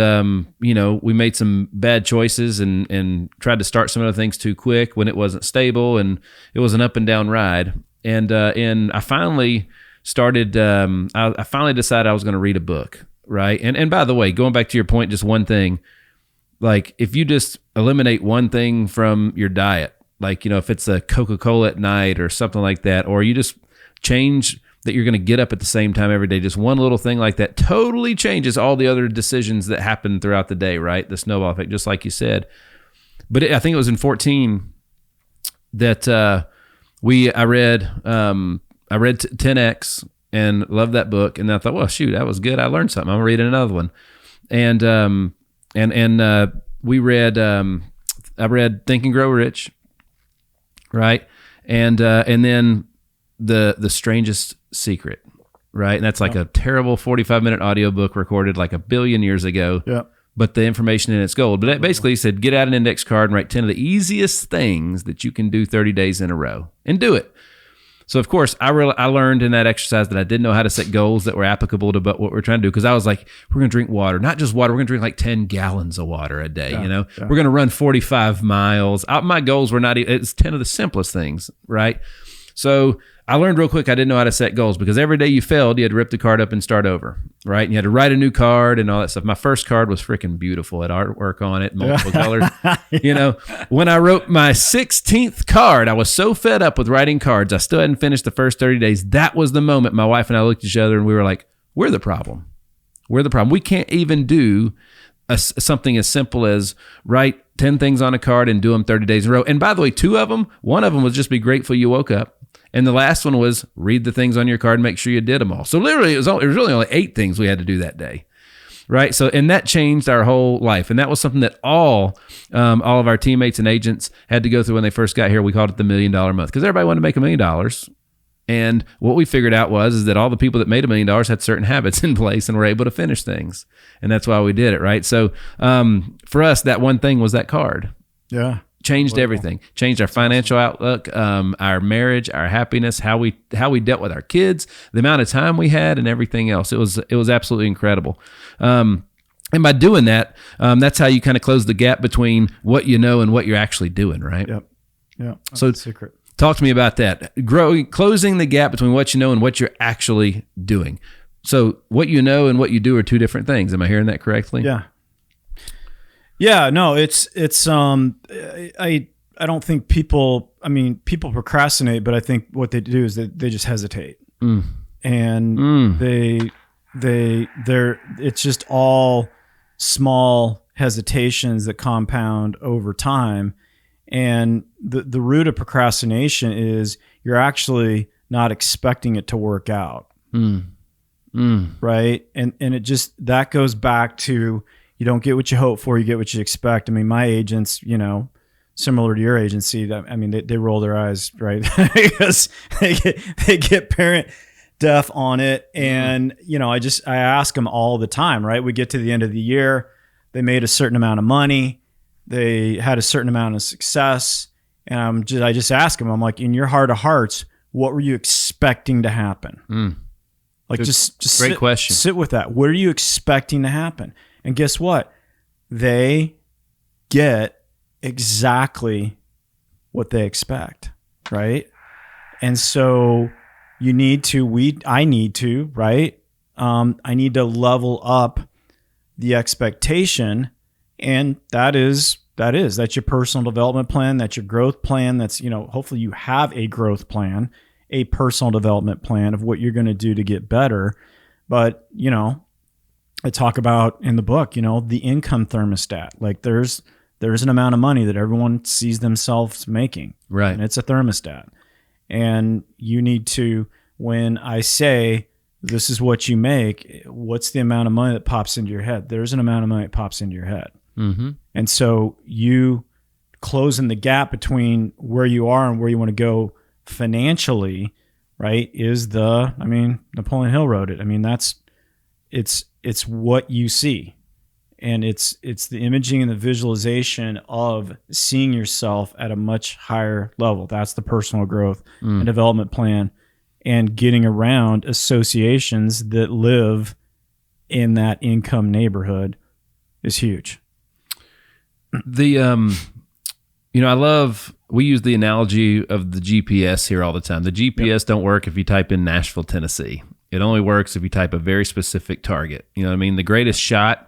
we made some bad choices and tried to start some other things too quick when it wasn't stable, and it was an up and down ride. And I finally started, I finally decided I was going to read a book right? And by the way, going back to your point, just one thing, like if you just eliminate one thing from your diet, like, if it's a Coca-Cola at night or something like that, or you just change that you're going to get up at the same time every day, just one little thing like that totally changes all the other decisions that happen throughout the day, right? The snowball effect, just like you said. But I think it was in 14 that I read 10X and loved that book. And I thought, well, shoot, that was good. I learned something. I'm gonna read another one. And we read, I read Think and Grow Rich, right? And then the Strangest Secret, right? And that's like a terrible 45-minute audiobook recorded like 1 billion years ago. Yeah. But the information in it's gold. But that basically said, get out an index card and write 10 of the easiest things that you can do 30 days in a row, and do it. So, of course, I learned in that exercise that I didn't know how to set goals that were applicable to what we're trying to do, because I was like, we're going to drink water. Not just water. We're going to drink like 10 gallons of water a day, We're going to run 45 miles. My goals were it's 10 of the simplest things, right? So I learned real quick I didn't know how to set goals, because every day you failed, you had to rip the card up and start over, right? And you had to write a new card and all that stuff. My first card was freaking beautiful. It had artwork on it, multiple colors. When I wrote my 16th card, I was so fed up with writing cards. I still hadn't finished the first 30 days. That was the moment my wife and I looked at each other and we were like, we're the problem. We're the problem. We can't even do something as simple as write 10 things on a card and do them 30 days in a row. And by the way, one of them was just be grateful you woke up. And the last one was read the things on your card and make sure you did them all. So literally, it was really only 8 things we had to do that day, right? So, and that changed our whole life. And that was something that all of our teammates and agents had to go through when they first got here. We called it the $1 Million Month, because everybody wanted to make $1 million. And what we figured out is that all the people that made $1 million had certain habits in place and were able to finish things. And that's why we did it, right? So for us, that one thing was that card. Yeah. Changed everything. Changed our financial outlook, our marriage, our happiness, how we dealt with our kids, the amount of time we had, and everything else. It was absolutely incredible. And by doing that, that's how you kind of close the gap between what you know and what you're actually doing, right? Yep. Yeah. That's so the secret. Talk to me about that. Closing the gap between what you know and what you're actually doing. So what you know and what you do are two different things. Am I hearing that correctly? Yeah. Yeah, no, it's I don't think people procrastinate, but I think what they do is they just hesitate. And they're it's just all small hesitations that compound over time. And the root of procrastination is you're actually not expecting it to work out. Right? And it just, that goes back to, you don't get what you hope for, you get what you expect. I mean, my agents, similar to your agency, they roll their eyes, right? Because they get parent death on it. And, I ask them all the time, right? We get to the end of the year, they made a certain amount of money, they had a certain amount of success. And I just ask them, I'm like, in your heart of hearts, what were you expecting to happen? Like, just great question. Sit with that. What are you expecting to happen? And guess what? They get exactly what they expect, right? And so I need to, right? I need to level up the expectation, and that's your personal development plan, that's your growth plan, that's, hopefully you have a growth plan, a personal development plan of what you're going to do to get better. But, I talk about in the book, the income thermostat. Like there's an amount of money that everyone sees themselves making. Right. And it's a thermostat. And you need to, when I say this is what you make, what's the amount of money that pops into your head? There's an amount of money that pops into your head. Mm-hmm. And so you closing the gap between where you are and where you want to go financially, right, is Napoleon Hill wrote it. It's what you see, and it's the imaging and the visualization of seeing yourself at a much higher level. That's the personal growth and development plan, and getting around associations that live in that income neighborhood is huge. We use the analogy of the GPS here all the time. The GPS don't work if you type in Nashville, Tennessee. It only works if you type a very specific target. You know what I mean? The greatest shot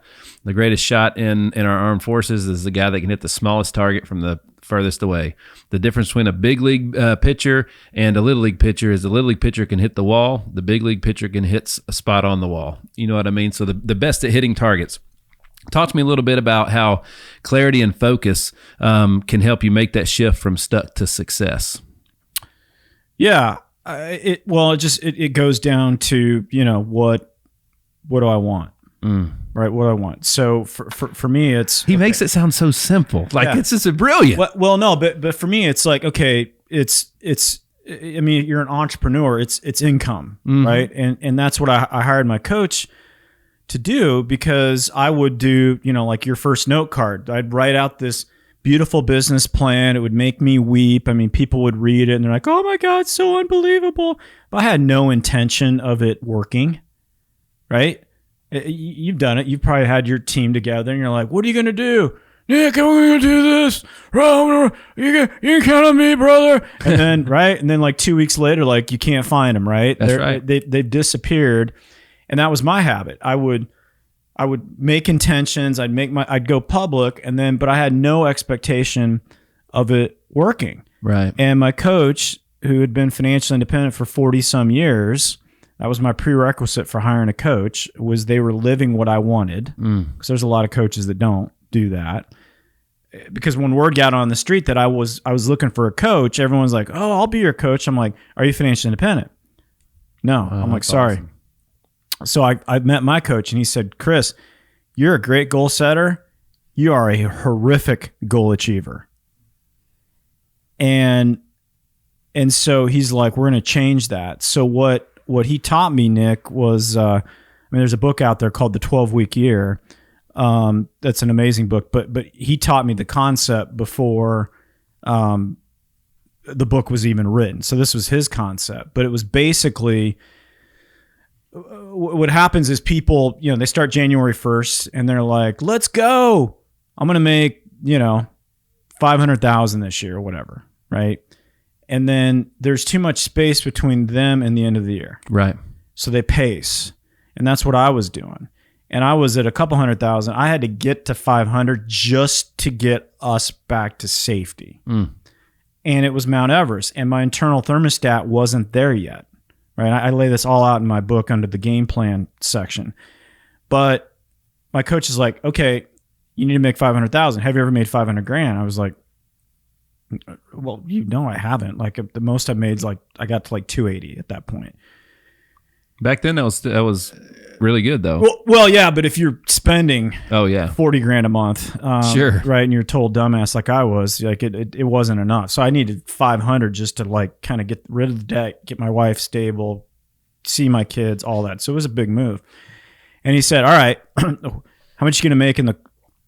in our armed forces is the guy that can hit the smallest target from the furthest away. The difference between a big league pitcher and a little league pitcher is the little league pitcher can hit the wall. The big league pitcher can hit a spot on the wall. You know what I mean? So the best at hitting targets. Talk to me a little bit about how clarity and focus can help you make that shift from stuck to success. Yeah. It goes down to, what do I want? Right. What do I want? So for me, it's, he makes it sound so simple. Like it's just brilliant. Well, no, but for me, it's like, okay, you're an entrepreneur, it's income, right? And that's what I hired my coach to do, because I would do, like your first note card. I'd write out this beautiful business plan. It would make me weep. I mean, people would read it and they're like, oh my God, so unbelievable. But I had no intention of it working, right? You've done it. You've probably had your team together and you're like, what are you going to do? Nick, we're going to do this. You can count on me, brother. And then, right? And then like 2 weeks later, like you can't find them, right? That's right. They've disappeared. And that was my habit. I would make intentions. I'd go public, but I had no expectation of it working. Right. And my coach, who had been financially independent for 40 some years, that was my prerequisite for hiring a coach, was they were living what I wanted. Because there's a lot of coaches that don't do that. Because when word got on the street that I was looking for a coach, everyone's like, oh, I'll be your coach. I'm like, are you financially independent? No. I'm like, sorry. Awesome. So I met my coach and he said, Chris, you're a great goal setter. You are a horrific goal achiever. And so he's like, we're going to change that. So what he taught me, Nick, was, there's a book out there called The 12-Week Year. That's an amazing book, but he taught me the concept before the book was even written. So this was his concept, but it was basically, what happens is people, they start January 1st and they're like, let's go. I'm going to make, 500,000 this year or whatever. Right. And then there's too much space between them and the end of the year. Right. So they pace. And that's what I was doing. And I was at a couple 100,000. I had to get to 500 just to get us back to safety. And it was Mount Everest. And my internal thermostat wasn't there yet. Right. I lay this all out in my book under the game plan section. But my coach is like, okay, you need to make 500,000. Have you ever made 500 grand? I was like, well, I haven't. Like the most I've made is like, I got to like 280 at that point. Back then that was really good though. Well, yeah, but if you're spending 40 grand a month, sure, right, and you're told dumbass like I was, like it wasn't enough. So I needed 500 just to like kind of get rid of the debt, get my wife stable, see my kids, all that. So it was a big move. And he said, all right, how much you going to make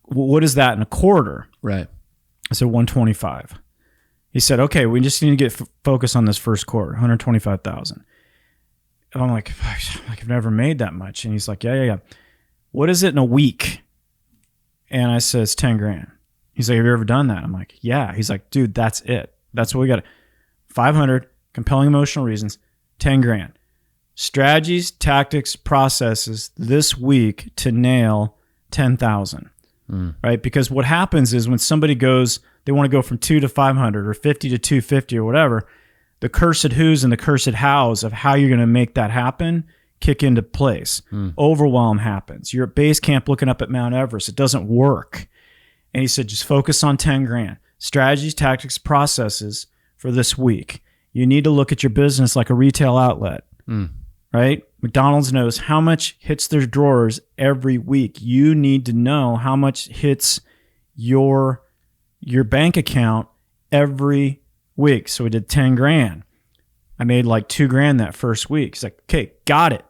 what is that in a quarter? Right. I said 125. He said, okay, we just need to get focus on this first quarter, 125,000. And I'm like, I've never made that much. And he's like, yeah. What is it in a week? And I said, it's 10 grand. He's like, have you ever done that? I'm like, yeah. He's like, dude, that's it. That's what we got. 500, compelling emotional reasons, 10 grand. Strategies, tactics, processes this week to nail 10,000. Right? Because what happens is when somebody goes, they want to go from 2 to 500 or 50 to 250 or whatever, the cursed who's and the cursed how's of how you're going to make that happen kick into place. Overwhelm happens. You're at base camp looking up at Mount Everest. It doesn't work. And he said, just focus on 10 grand. Strategies, tactics, processes for this week. You need to look at your business like a retail outlet, right? McDonald's knows how much hits their drawers every week. You need to know how much hits your bank account every week. So we did 10 grand. I made like 2 grand that first week. He's like, okay, got it.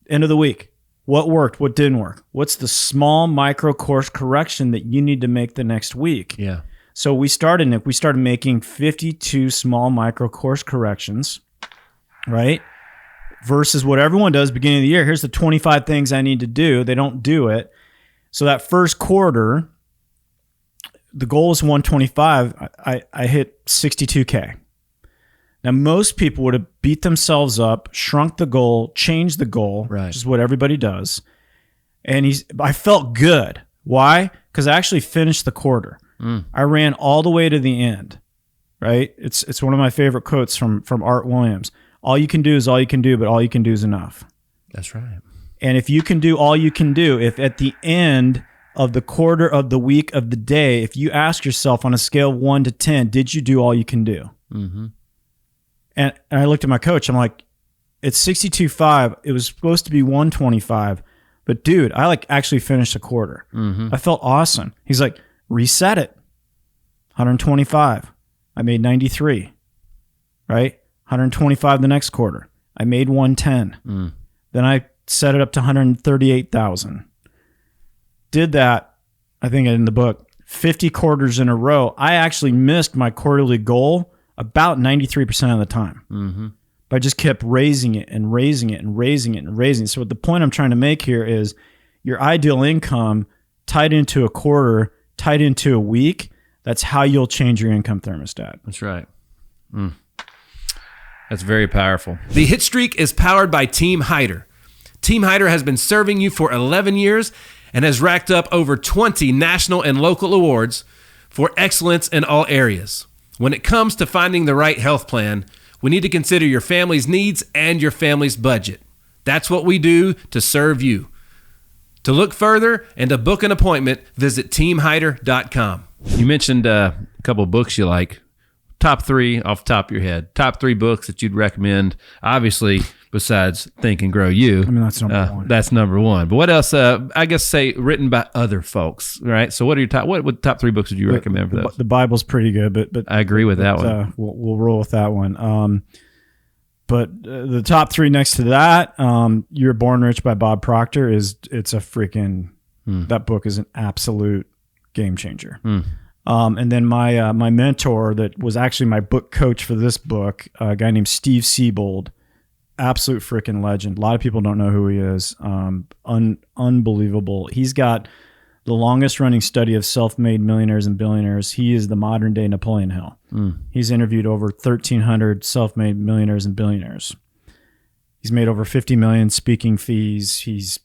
End of the week. What worked? What didn't work? What's the small micro course correction that you need to make the next week? Yeah. So we started making 52 small micro course corrections, right? Versus what everyone does beginning of the year. Here's the 25 things I need to do. They don't do it. So that first quarter, the goal is 125. I hit 62K. Now, most people would have beat themselves up, shrunk the goal, changed the goal, Right. which is what everybody does. And I felt good. Why? Because I actually finished the quarter. I ran all the way to the end, right? It's one of my favorite quotes from Art Williams. All you can do is all you can do, but all you can do is enough. That's right. And if you can do all you can do, if at the end of the quarter, of the week, of the day, if you ask yourself on a scale of 1 to 10, did you do all you can do? Mm-hmm. And I looked at my coach. I'm like, it's 62.5. It was supposed to be 125. But dude, I actually finished a quarter. Mm-hmm. I felt awesome. He's like, reset it. 125. I made 93. Right? 125 the next quarter. I made 110. Then I set it up to 138,000. Did that, I think in the book, 50 quarters in a row. I actually missed my quarterly goal about 93% of the time. But I just kept raising it and raising it and raising it and raising it. So the point I'm trying to make here is your ideal income tied into a quarter, tied into a week, that's how you'll change your income thermostat. That's right. That's very powerful. The Hit Streak is powered by Team Hyder. Team Hyder has been serving you for 11 years and has racked up over 20 national and local awards for excellence in all areas. When it comes to finding the right health plan, we need to consider your family's needs and your family's budget. That's what we do to serve you. To look further and to book an appointment, visit teamhyder.com. You mentioned a couple of books you like. Top 3 off the top of your head. Top 3 books that you'd recommend, obviously, besides Think and Grow You. I mean, that's number one. That's number one. But what else, I guess, say, written by other folks, right? So what are your what top 3 books would you recommend for those? The Bible's pretty good, but I agree with that one. We'll roll with that one. But the top 3 next to that, You're Born Rich by Bob Proctor, it's a freaking, that book is an absolute game changer. And then my mentor that was actually my book coach for this book, a guy named Steve Siebold, absolute freaking legend. A lot of people don't know who he is. Unbelievable. He's got the longest running study of self-made millionaires and billionaires. He is the modern day Napoleon Hill. He's interviewed over 1,300 self-made millionaires and billionaires. He's made over 50 million speaking fees. He's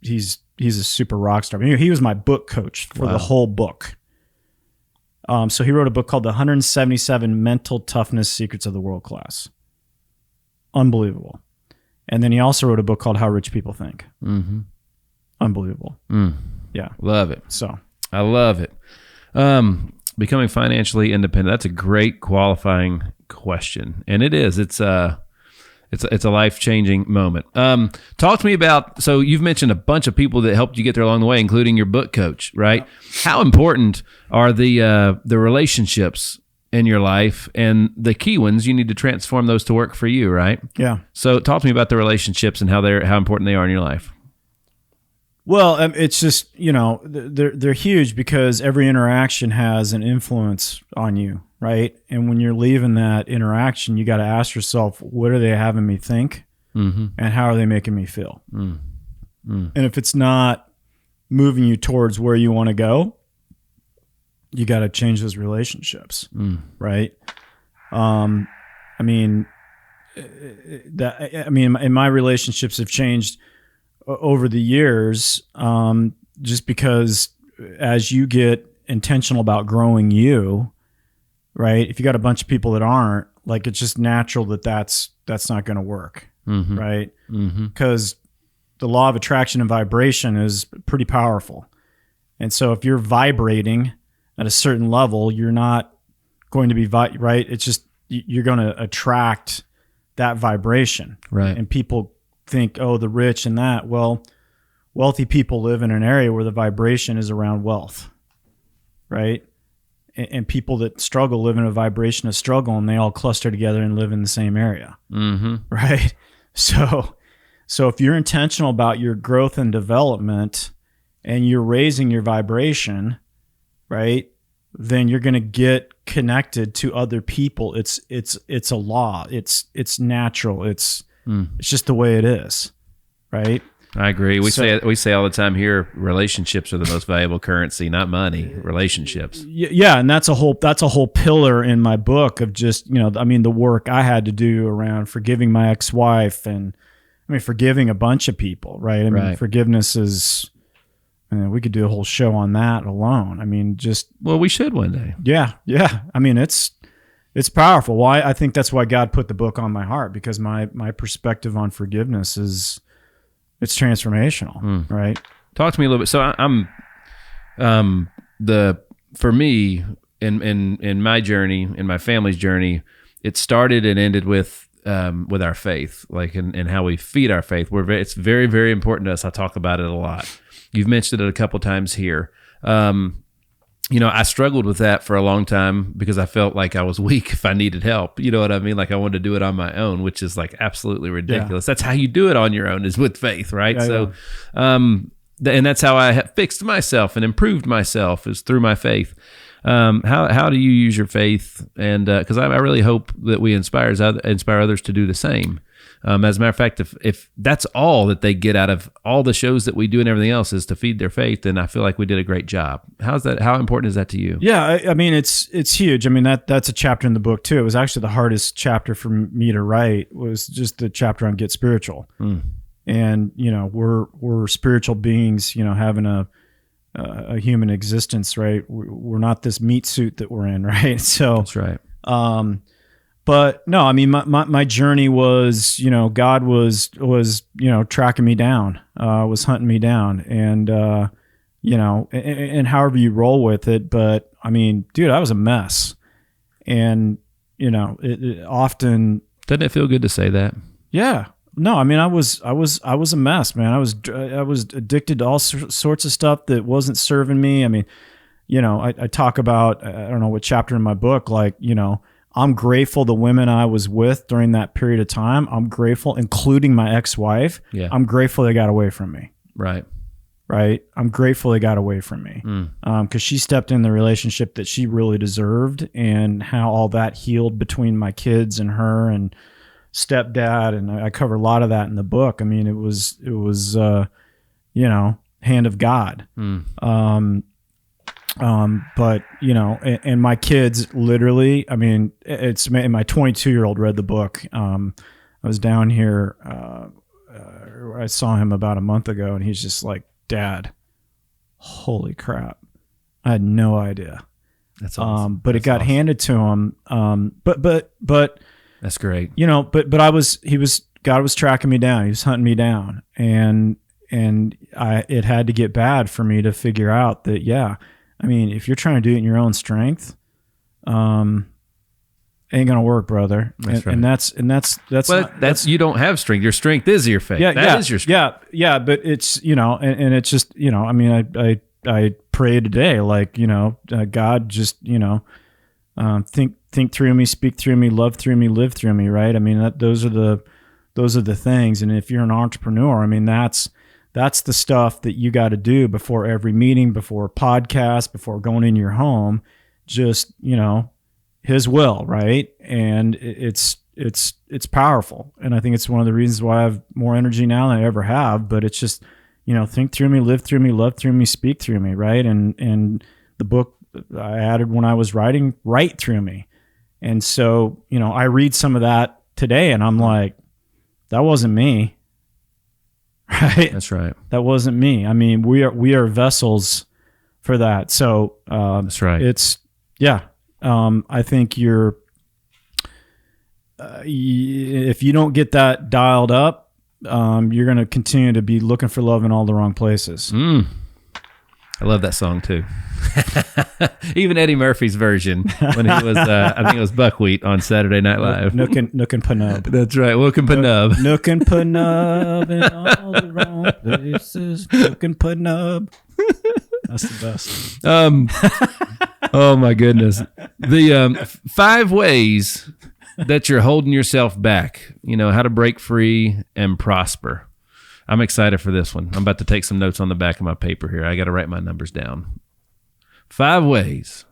a super rock star. He was my book coach for the whole book. So he wrote a book called The 177 Mental Toughness Secrets of the World Class. Unbelievable. And then he also wrote a book called How Rich People Think. Unbelievable. Yeah. Love it. So I love it. Becoming financially independent. That's a great qualifying question. And it is. It's a life-changing moment. Talk to me about, so you've mentioned a bunch of people that helped you get there along the way, including your book coach, right? How important are the relationships in your life, and the key ones, you need to transform those to work for you, right? yeah. So talk to me about the relationships and how important they are in your life. Well, it's just, they're huge because every interaction has an influence on you, right? And when you're leaving that interaction, you got to ask yourself, what are they having me think? And how are they making me feel? And if it's not moving you towards where you want to go, you got to change those relationships, right? And my relationships have changed over the years, just because as you get intentional about growing you, right? If you got a bunch of people that aren't, it's just natural that's not going to work, right? Because the law of attraction and vibration is pretty powerful. And so if you're vibrating at a certain level, you're not going to be right. It's just, you're going to attract that vibration. Right. And people think, oh, the rich and that. Well, wealthy people live in an area where the vibration is around wealth, right? And people that struggle live in a vibration of struggle, and they all cluster together and live in the same area, right? So if you're intentional about your growth and development, and you're raising your vibration, right, then you're going to get connected to other people. It's a law. It's natural. It's just the way it is, right? I agree. We say all the time here, relationships are the most valuable currency, not money. Relationships. Yeah, and that's a whole pillar in my book of just, the work I had to do around forgiving my ex-wife and forgiving a bunch of people, right? Right. Forgiveness is, we could do a whole show on that alone. Well, we should one day. Yeah. It's powerful. Why? I think that's why God put the book on my heart, because my perspective on forgiveness it's transformational, right? Talk to me a little bit. So for me in my journey, in my family's journey, it started and ended with our faith, like and how we feed our faith. It's very, very important to us. I talk about it a lot. You've mentioned it a couple times here. I struggled with that for a long time because I felt like I was weak if I needed help. You know what I mean? Like I wanted to do it on my own, which is like absolutely ridiculous. Yeah. That's how you do it on your own, is with faith, right? Yeah, and that's how I fixed myself and improved myself, is through my faith. How do you use your faith? And because I really hope that we inspire others to do the same. As a matter of fact, if that's all that they get out of all the shows that we do and everything else is to feed their faith, then I feel like we did a great job. How important is that to you? Yeah, it's huge. That's a chapter in the book too. It was actually the hardest chapter for me to write, was just the chapter on Get Spiritual. And we're spiritual beings, having a human existence, right? We're not this meat suit that we're in, right? So that's right. But no, my journey was, God was tracking me down, was hunting me down, and and however you roll with it. But dude, I was a mess, and it often, doesn't it feel good to say that? Yeah. No, I was a mess, man. I was addicted to all sorts of stuff that wasn't serving me. I talk about, I don't know what chapter in my book, like, I'm grateful the women I was with during that period of time. I'm grateful, including my ex-wife. Yeah. I'm grateful they got away from me. Right. I'm grateful they got away from me, because she stepped in the relationship that she really deserved, and how all that healed between my kids and her and stepdad. And I cover a lot of that in the book. It was hand of God. But and my kids literally, it's my 22-year-old read the book. I was down here, I saw him about a month ago, and he's just like, "Dad, holy crap. I had no idea." That's awesome. But it got handed to him. But that's great. God was tracking me down. He was hunting me down, and it had to get bad for me to figure out that, if you're trying to do it in your own strength, ain't gonna work, brother. That's right. And that's you don't have strength. Your strength is your faith. That is your strength. Yeah. But it's, and it's just, I pray today, like, God, just, think through me, speak through me, love through me, live through me. Right. Those are the things. And if you're an entrepreneur, that's the stuff that you got to do before every meeting, before a podcast, before going in your home. Just, His will, right? And it's powerful. And I think it's one of the reasons why I have more energy now than I ever have. But it's just, think through me, live through me, love through me, speak through me, right? And the book I added when I was writing, write through me. And so, I read some of that today, and I'm like, that wasn't me. Right. That's right. That wasn't me. We are vessels for that. So that's right. It's I think if you don't get that dialed up, you're going to continue to be looking for love in all the wrong places. I love that song too. Even Eddie Murphy's version when he was, I think it was Buckwheat on Saturday Night Live. Nook and Panub. That's right. Nook and Panub. Nook and Panub in all the wrong places. Nook and Panub. That's the best. Oh my goodness. The 5 ways that you're holding yourself back, how to break free and prosper. I'm excited for this one. I'm about to take some notes on the back of my paper here. I got to write my numbers down. 5 ways.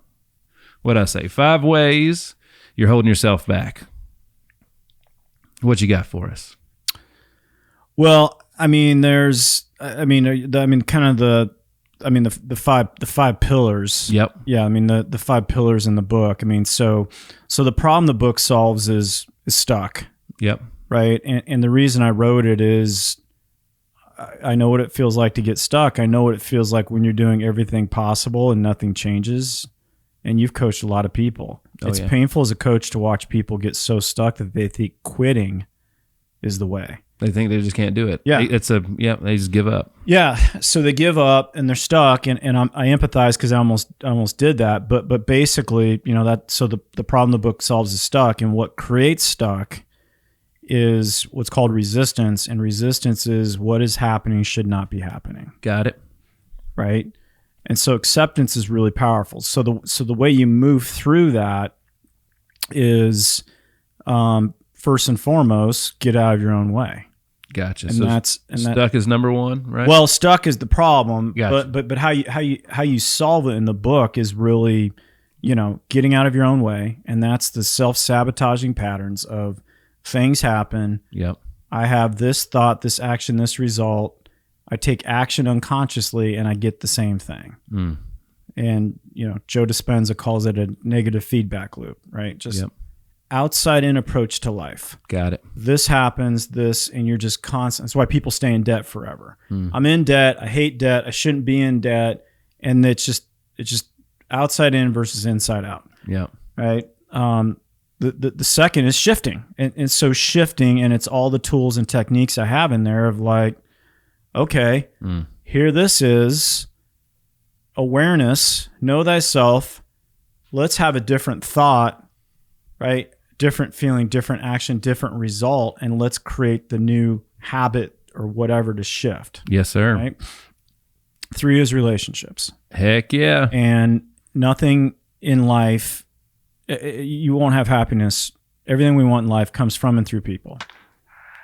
What'd I say? 5 ways you're holding yourself back. What you got for us? Well, I mean, the five pillars. Yep. Yeah. I mean, the 5 pillars in the book. I mean, so the problem the book solves is stuck. Yep. Right. And the reason I wrote it is I know what it feels like to get stuck. I know what it feels like when you're doing everything possible and nothing changes. And you've coached a lot of people. It's painful as a coach to watch people get so stuck that they think quitting is the way. They think they just can't do it. Yeah. They just give up. Yeah. So they give up and they're stuck. And I empathize because I almost did that. But basically, the problem the book solves is stuck. And what creates stuck is what's called resistance. And resistance is what is happening should not be happening. Got it. Right. And so acceptance is really powerful. So the way you move through that is first and foremost, get out of your own way. Gotcha. And so stuck is number one, right? Well, stuck is the problem. Gotcha. But how you solve it in the book is really, getting out of your own way, and that's the self-sabotaging patterns of things happen. Yep. I have this thought, this action, this result. I take action unconsciously and I get the same thing. Mm. And, Joe Dispenza calls it a negative feedback loop, right? Just outside in approach to life. Got it. This happens, and you're just constant. That's why people stay in debt forever. I'm in debt. I hate debt. I shouldn't be in debt. And it's just outside in versus inside out. Yeah. Right. The second is shifting. And so shifting, and it's all the tools and techniques I have in there of like, okay, here this is awareness, know thyself. Let's have a different thought, right? Different feeling, different action, different result, and let's create the new habit or whatever to shift. Yes, sir. Right? 3 is relationships. Heck yeah. And nothing in life, you won't have happiness. Everything we want in life comes from and through people.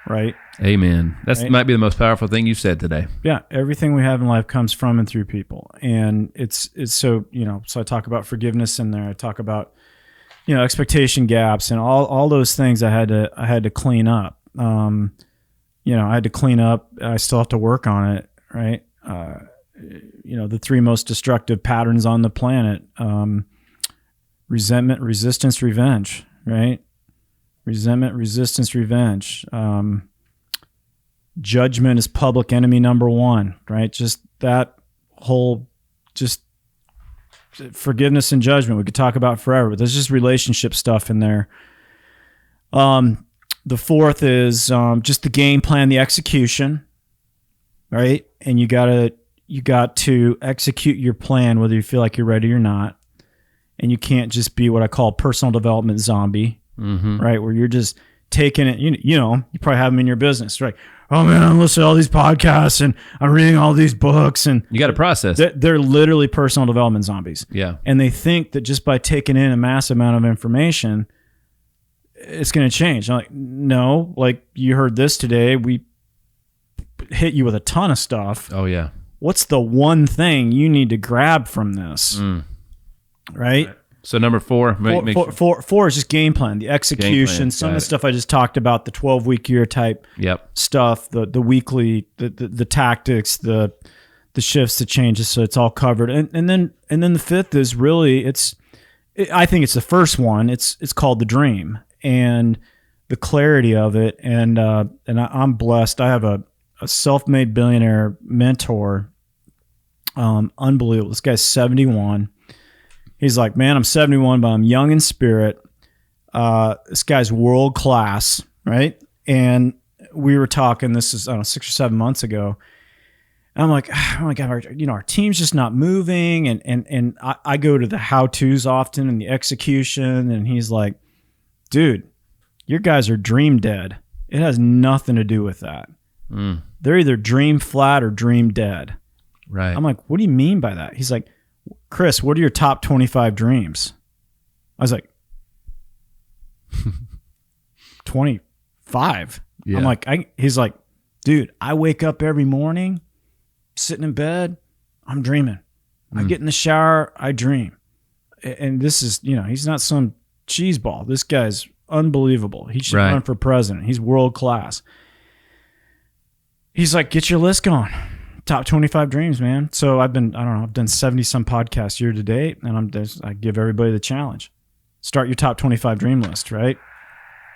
Right? Amen. That might be the most powerful thing you've said today. Yeah. Everything we have in life comes from and through people. And it's so, so I talk about forgiveness in there. I talk about, expectation gaps and all those things I had to clean up. I had to clean up. I still have to work on it. Right. The 3 most destructive patterns on the planet, resentment, resistance, revenge, right? Resentment, resistance, revenge. Judgment is public enemy number 1, right? Just that whole, forgiveness and judgment we could talk about forever, but there's just relationship stuff in there. The 4th is just the game plan, the execution, right? And you got to execute your plan whether you feel like you're ready or not. And you can't just be what I call personal development zombie. Mm-hmm. Right, where you're just taking it, you probably have them in your business, right? Oh man, I'm listening to all these podcasts and I'm reading all these books, and you got to process. They're literally personal development zombies. Yeah, and they think that just by taking in a massive amount of information, it's going to change. I'm like, no, like you heard this today, we hit you with a ton of stuff. Oh yeah, what's the one thing you need to grab from this? Right. So number 4, four is just game plan, the execution, some of the stuff I just talked about, the 12-week year type stuff, the weekly, the tactics, the shifts, the changes. So it's all covered. And then the 5th is really, I think it's the first one. It's called the dream and the clarity of it. And I'm blessed. I have a self-made billionaire mentor. Unbelievable. This guy's 71. He's like, man, I'm 71, but I'm young in spirit. This guy's world class, right? And we were talking, this is, I don't know, 6 or 7 months ago. And I'm like, oh my God, our team's just not moving. And I go to the how-tos often and the execution. And he's like, dude, your guys are dream dead. It has nothing to do with that. They're either dream flat or dream dead. Right. I'm like, what do you mean by that? He's like, Chris, what are your top 25 dreams? I was like, 25. Yeah. I'm like, he's like, dude, I wake up every morning, sitting in bed, I'm dreaming. I get in the shower, I dream. And this is, he's not some cheese ball. This guy's unbelievable. He should run for president. He's world class. he's like, get your list going. Top 25 dreams, man. So I've done 70 some podcasts year to date, and I give everybody the challenge. Start your top 25 dream list, right?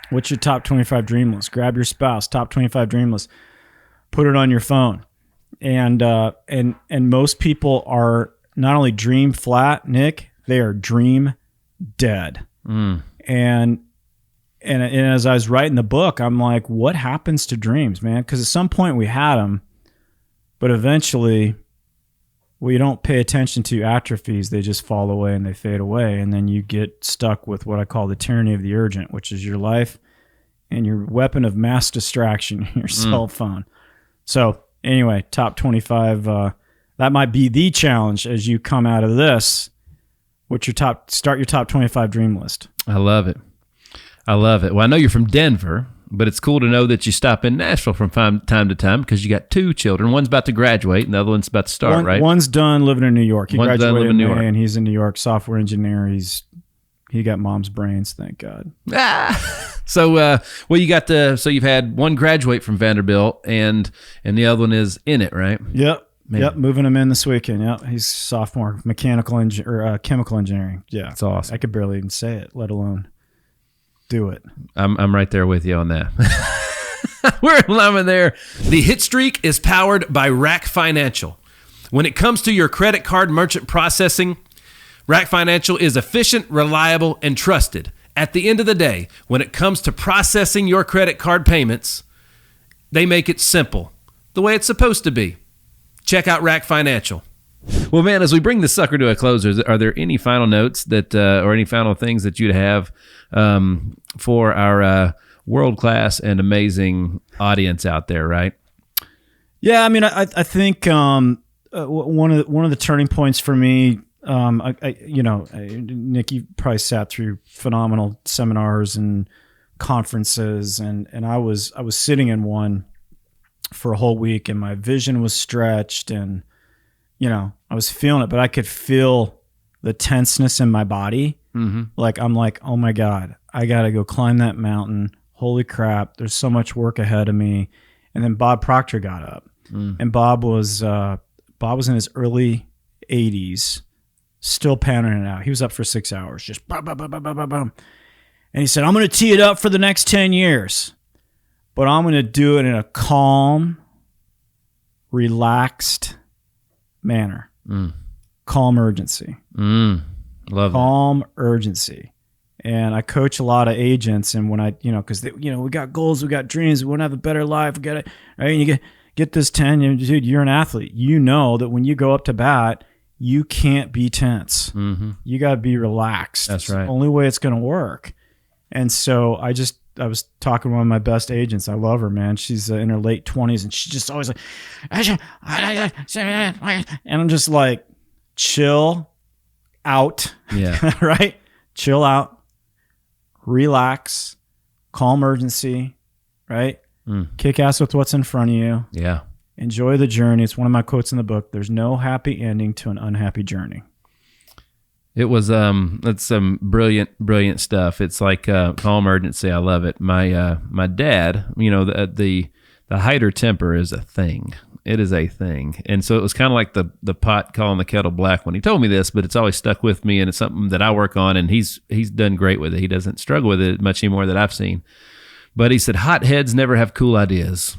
What's your top 25 dream list? Grab your spouse, top 25 dream list. Put it on your phone. And most people are not only dream flat, Nick, they are dream dead. And as I was writing the book, I'm like, what happens to dreams, man? Because at some point we had them, but eventually we don't pay attention to atrophies. They just fall away and they fade away. And then you get stuck with what I call the tyranny of the urgent, which is your life and your weapon of mass distraction, your cell phone. So anyway, top 25, that might be the challenge as you come out of this. Start your top 25 dream list. I love it. Well, I know you're from Denver, but it's cool to know that you stop in Nashville from time to time because you got 2 children. One's about to graduate and the other one's about to start, right? One's done living in New York. He One's graduated in May, and he's in New York, software engineer. He got mom's brains, thank God. So, you've had one graduate from Vanderbilt and the other one is in it, right? Yep. Man. Yep, moving him in this weekend. Yep, he's sophomore, chemical engineering. Yeah, that's awesome. I could barely even say it, let alone do it. I'm right there with you on that. We're loving there. The Hitstreak is powered by RAC Financial. When it comes to your credit card merchant processing, RAC Financial is efficient, reliable, and trusted. At the end of the day, when it comes to processing your credit card payments, they make it simple, the way it's supposed to be. Check out RAC Financial. Well, man, as we bring this sucker to a close, are there any final notes that, or any final things that you'd have for our world-class and amazing audience out there, right? Yeah, I mean, I think one of the turning points for me, Nick, you probably sat through phenomenal seminars and conferences, and I was sitting in one for a whole week, and my vision was stretched, and I was feeling it, but I could feel the tenseness in my body. Mm-hmm. I'm like, oh my God, I got to go climb that mountain. Holy crap, there's so much work ahead of me. And then Bob Proctor got up, and Bob was in his early 80s, still pounding it out. He was up for 6 hours, just boom, boom, boom, boom, boom, boom. And he said, I'm going to tee it up for the next 10 years. But I'm going to do it in a calm, relaxed manner. Calm urgency. Love calm urgency. And I coach a lot of agents, and when because we got goals, we got dreams, we want to have a better life, we got it, right? And you get this 10, dude, you're an athlete. You know that when you go up to bat, you can't be tense. Mm-hmm. You got to be relaxed. That's right. It's the only way it's going to work. And so I was talking to one of my best agents. I love her, man. She's in her late 20s, and she's just always like, and I'm just like, chill out. Yeah. Right? Chill out, relax, calm urgency, right? Kick ass with what's in front of you. Yeah. Enjoy the journey. It's one of my quotes in the book. There's no happy ending to an unhappy journey. It was that's some brilliant stuff. It's like calm urgency. I love it. My dad, the Hyder temper is a thing. It is a thing. And so it was kind of like the pot calling the kettle black when he told me this, but it's always stuck with me, and it's something that I work on, and he's done great with it. He doesn't struggle with it much anymore that I've seen. But he said, hot heads never have cool ideas.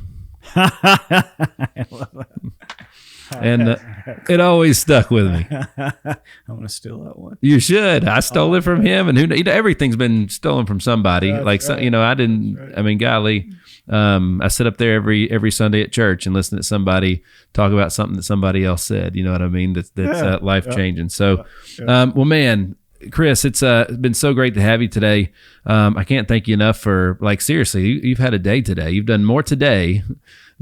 I love that. And it always stuck with me. I want to steal that one. You should. I stole it from him, and everything's been stolen from somebody. That's like, right. I didn't. Right. I mean, golly, I sit up there every Sunday at church and listen to somebody talk about something that somebody else said. You know what I mean? That's life changing. So, well, man, Chris, it's been so great to have you today. I can't thank you enough for, seriously, you've had a day today. You've done more today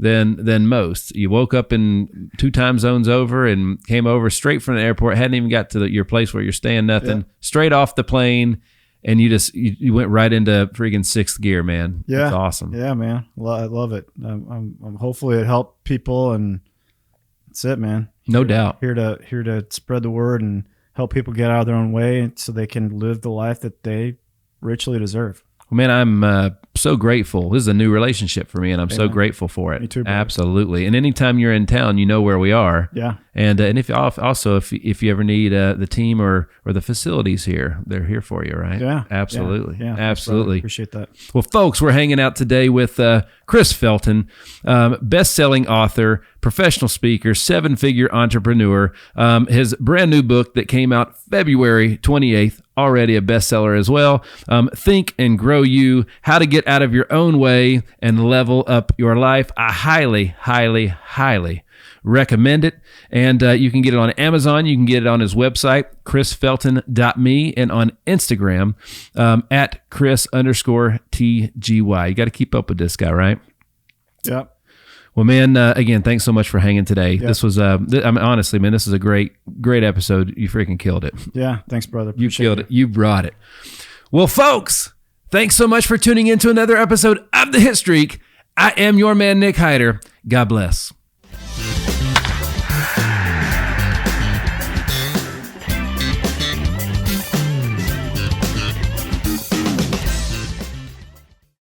than most. You woke up in 2 time zones over and came over straight from the airport. Hadn't even got to your place where you're staying. Nothing. Yeah. Straight off the plane, and you went right into freaking 6th gear, man. Yeah, it's awesome. Yeah, man. I love it. I'm hopefully it helped people, and that's it, man. No doubt. Here to spread the word and help people get out of their own way so they can live the life that they richly deserve. Well, man, I'm so grateful. This is a new relationship for me, and I'm so grateful for it. Me too, brother. Absolutely. And anytime you're in town, you know where we are. Yeah. And if also if you ever need the team or the facilities here, they're here for you, right? Yeah. Absolutely. Yeah. Absolutely. Appreciate that. Well, folks, we're hanging out today with Chris Felton, best-selling author, professional speaker, seven-figure entrepreneur. His brand new book that came out February 28th, already a bestseller as well. Think and Grow You, How to Get Out of Your Own Way and Level Up Your Life. I highly, highly, highly recommend it. And you can get it on Amazon. You can get it on his website, chrisfelton.me, and on Instagram at Chris_TGY. You got to keep up with this guy, right? Yeah. Well, man, again, thanks so much for hanging today. Yeah. This was, honestly, man, this is a great episode. You freaking killed it. Yeah. Thanks, brother. You killed it. You brought it. Well, folks, thanks so much for tuning in to another episode of The Hit Streak. I am your man, Nick Hyder. God bless.